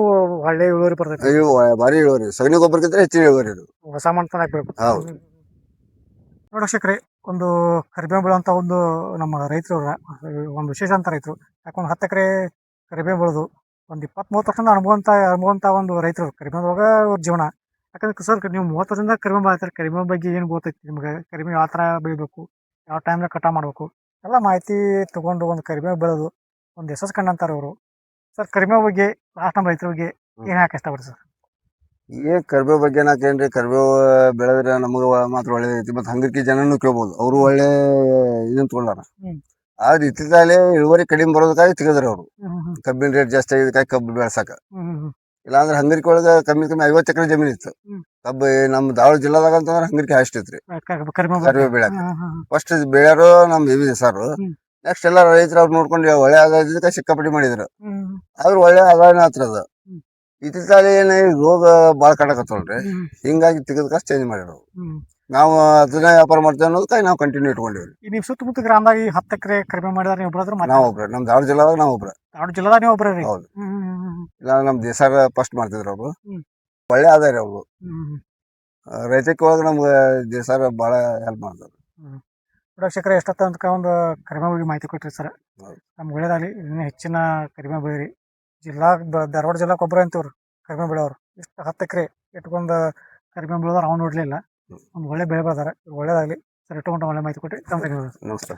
ಒಳ್ಳೆ ಇಳುವರಿ ಬರ್ತೈತಿ ಭಾರಿ ಇಳುವರಿ ಸಗಣಿ ಗೊಬ್ಬರಕ್ಕಿಂತ ಹೆಚ್ಚಿನ ಇಳುವರಿ ಇದು ಹೊಸ ಮಣ್ಣು ತಂದು ಹಾಕ್ಬೇಕು ಹೌದು ನೋಡೋಣ ಒಂದು ಕರಿಬೇವು ಬೆಳೆಯುವಂತ ಒಂದು ನಮ್ಮ ರೈತರು ಒಂದು ವಿಶೇಷ ಅಂತ ರೈತರು ಯಾಕೊಂದು 10 ಎಕರೆ ಕರಿಬೇವು ಬೆಳೆದು ಒಂದು 20-30 ವರ್ಷದಿಂದ ಅನುಭವಂತ ಒಂದು ರೈತರು ಕರಿಬೇವಾಗ ಅವ್ರ ಜೀವನ ಯಾಕಂದ್ರೆ ಸರ್ ನೀವು 30 ವರ್ಷದಿಂದ ಕರಿಬೇವು ಬೆಳಿತಾರೆ ಕರಿಬೇವು ಬಗ್ಗೆ ಏನು ಗೊತ್ತೈತಿ ನಿಮ್ಗೆ ಕರಿಬೇವು ಯಾವ ಥರ ಬೆಳಿಬೇಕು ಯಾವ ಟೈಮ್ನಾಗ ಕಟಾವ್ ಮಾಡ್ಬೇಕು ಎಲ್ಲ ಮಾಹಿತಿ ತಗೊಂಡು ಒಂದು ಕರಿಬೇವು ಬೆಳೆದು ಒಂದು ಯಶಸ್ಸು ಕಂಡಂತಾರೆ ಅವರು ಸರ್ ಕರಿಬೇವು ಬಗ್ಗೆ ಲಾಸ್ಟ್ ನಮ್ಮ ರೈತರ ಬಗ್ಗೆ ಏನು ಹಾಕಿ ಇಷ್ಟಪಡ್ರಿ ಸರ್ ಕರಿಬೇವು ಬಗ್ಗೆ ಏನಾಕೇನ್ರಿ ಕರಿಬೇವು ಬೆಳೆದ್ರೆ ನಮಗ ಮಾತ್ರ ಒಳ್ಳೇದೈತಿ ಮತ್ತೆ ಹಂಗಕ್ಕೆ ಜನನು ಕೇಳ್ಬೋದು ಅವರು ಒಳ್ಳೆ ಇದನ್ನ ತಗೊಂಡಾರ ಆದ್ರೆ ಇತ್ತಿದ್ದಾಲೆ ಇಳುವರಿ ಕಡಿಮೆ ಬರೋದಕ್ಕಾಗಿ ತೆಗೆದ್ರಿ ಅವರು ಕಬ್ಬಿನ ರೇಟ್ ಜಾಸ್ತಿ ಆಗಿದ್ದಕ್ಕಾಗಿ ಕಬ್ಬು ಬೆಳ್ಸಾಕ ಇಲ್ಲಾಂದ್ರೆ ಹಂಗರಿಕೆ ಒಳಗ ಕಮ್ಮಿ 50 ಎಕರೆ ಜಮೀನ್ ಇತ್ತು ಕಬ್ಬು ನಮ್ಮ ದಾವಳ ಜಿಲ್ಲಾದಾಗ ಅಂತಂದ್ರೆ ಹಂಗರಿಕೆ ಅಷ್ಟು ಇತ್ರಿ ಕರಿಬೇವು ಬೆಳ್ಯಾಕ ಫಸ್ಟ್ ಬೆಳ್ಯಾರು ನಮ್ ಎ ಸಾರು ನೆಕ್ಸ್ಟ್ ಎಲ್ಲ ರೈತರು ಅವ್ರು ನೋಡ್ಕೊಂಡು ಒಳ್ಳೆ ಆದಾಯದಕ್ಕೆ ಸಿಕ್ಕಾಪಟ್ಟಿ ಮಾಡಿದ್ರು ಆದ್ರೂ ಒಳ್ಳೆ ಆದಾಯನ ಹತ್ರ ಅದ ಇತ್ತಿತ್ತಾಲೆ ಏನ ರೋಗ ಬಾಳ ಕಾಡಕತ್ತವಲ್ರಿ ಹಿಂಗಾಗಿ ತೆಗೆದಕ್ಕ ಚೇಂಜ್ ಮಾಡ್ಯಾರ ನಾವು ಅದನ್ನ ವ್ಯಾಪಾರ ಮಾಡ್ತೇವೆ ಅನ್ನೋದಕ್ಕಾಗಿ ನಾವು ಕಂಟಿನ್ಯೂ ಇಟ್ಕೊಂಡಿವ್ರಿ ನೀವು ಸುತ್ತಮುತ್ತ ಗ್ರಾಮದಾಗ 10 ಎಕರೆ ಕರಿಬೇವು ಮಾಡಿದಾರೆ ನೀವು ಒಬ್ಬರಾದ್ರು ನಾವ್ ಒಬ್ರ ನಮ್ ದಾವಣ ಜಿಲ್ಲಾದಾಗ ನಾವ್ ಒಬ್ರ ದಾವಣ ಜಿಲ್ಲಾದಾಗ ನೀವು ಒಬ್ಬರೇ ಹೌದು ಇಲ್ಲ ನಮ್ ದೇಸಾರ ಫಸ್ಟ್ ಮಾಡ್ತಿದ್ರು ಅವ್ರು ಒಳ್ಳೆ ಆದಾಯ ರೀ ಅವ್ರು ರೈತಕ್ಕೆ ಒಳಗ ನಮ್ಗೆ ದೇಸಾರ ಬಾಳ ಹೆಲ್ಪ್ ಮಾಡ್ತಾರೆ ವೀಕ್ಷಕರೇ ಎಷ್ಟೊತ್ತ ಅಂತ ಒಂದು ಕರಿಬೇವು ಬಗ್ಗೆ ಮಾಹಿತಿ ಕೊಟ್ರಿ ಸರ್ ನಮ್ಗೆ ಒಳ್ಳೇದಾಗಲಿ ಇನ್ನೂ ಹೆಚ್ಚಿನ ಕರಿಬೇವು ಬೆಳೀರಿ ಧಾರವಾಡ ಜಿಲ್ಲಾಕ್ಕೆ ಒಬ್ಬರೇ ಅಂತೀವ್ರು ಕರಿಬೇವು ಬೆಳೆಯವರು ಇಷ್ಟು 10 ಎಕರೆ ಇಟ್ಕೊಂಡು ಕರಿಬೇವು ಬೆಳೆದವ್ರು ಅವ್ನು ನೋಡ್ಲಿಲ್ಲ ಒಂದು ಒಳ್ಳೆ ಬೆಳೆ ಬೆಳೆದಾರೆ ಒಳ್ಳೇದಾಗಲಿ ಸರ್ ಇಟ್ಕೊಂಡು ಒಳ್ಳೆ ಮಾಹಿತಿ ಕೊಟ್ಟು ನಮಸ್ಕಾರ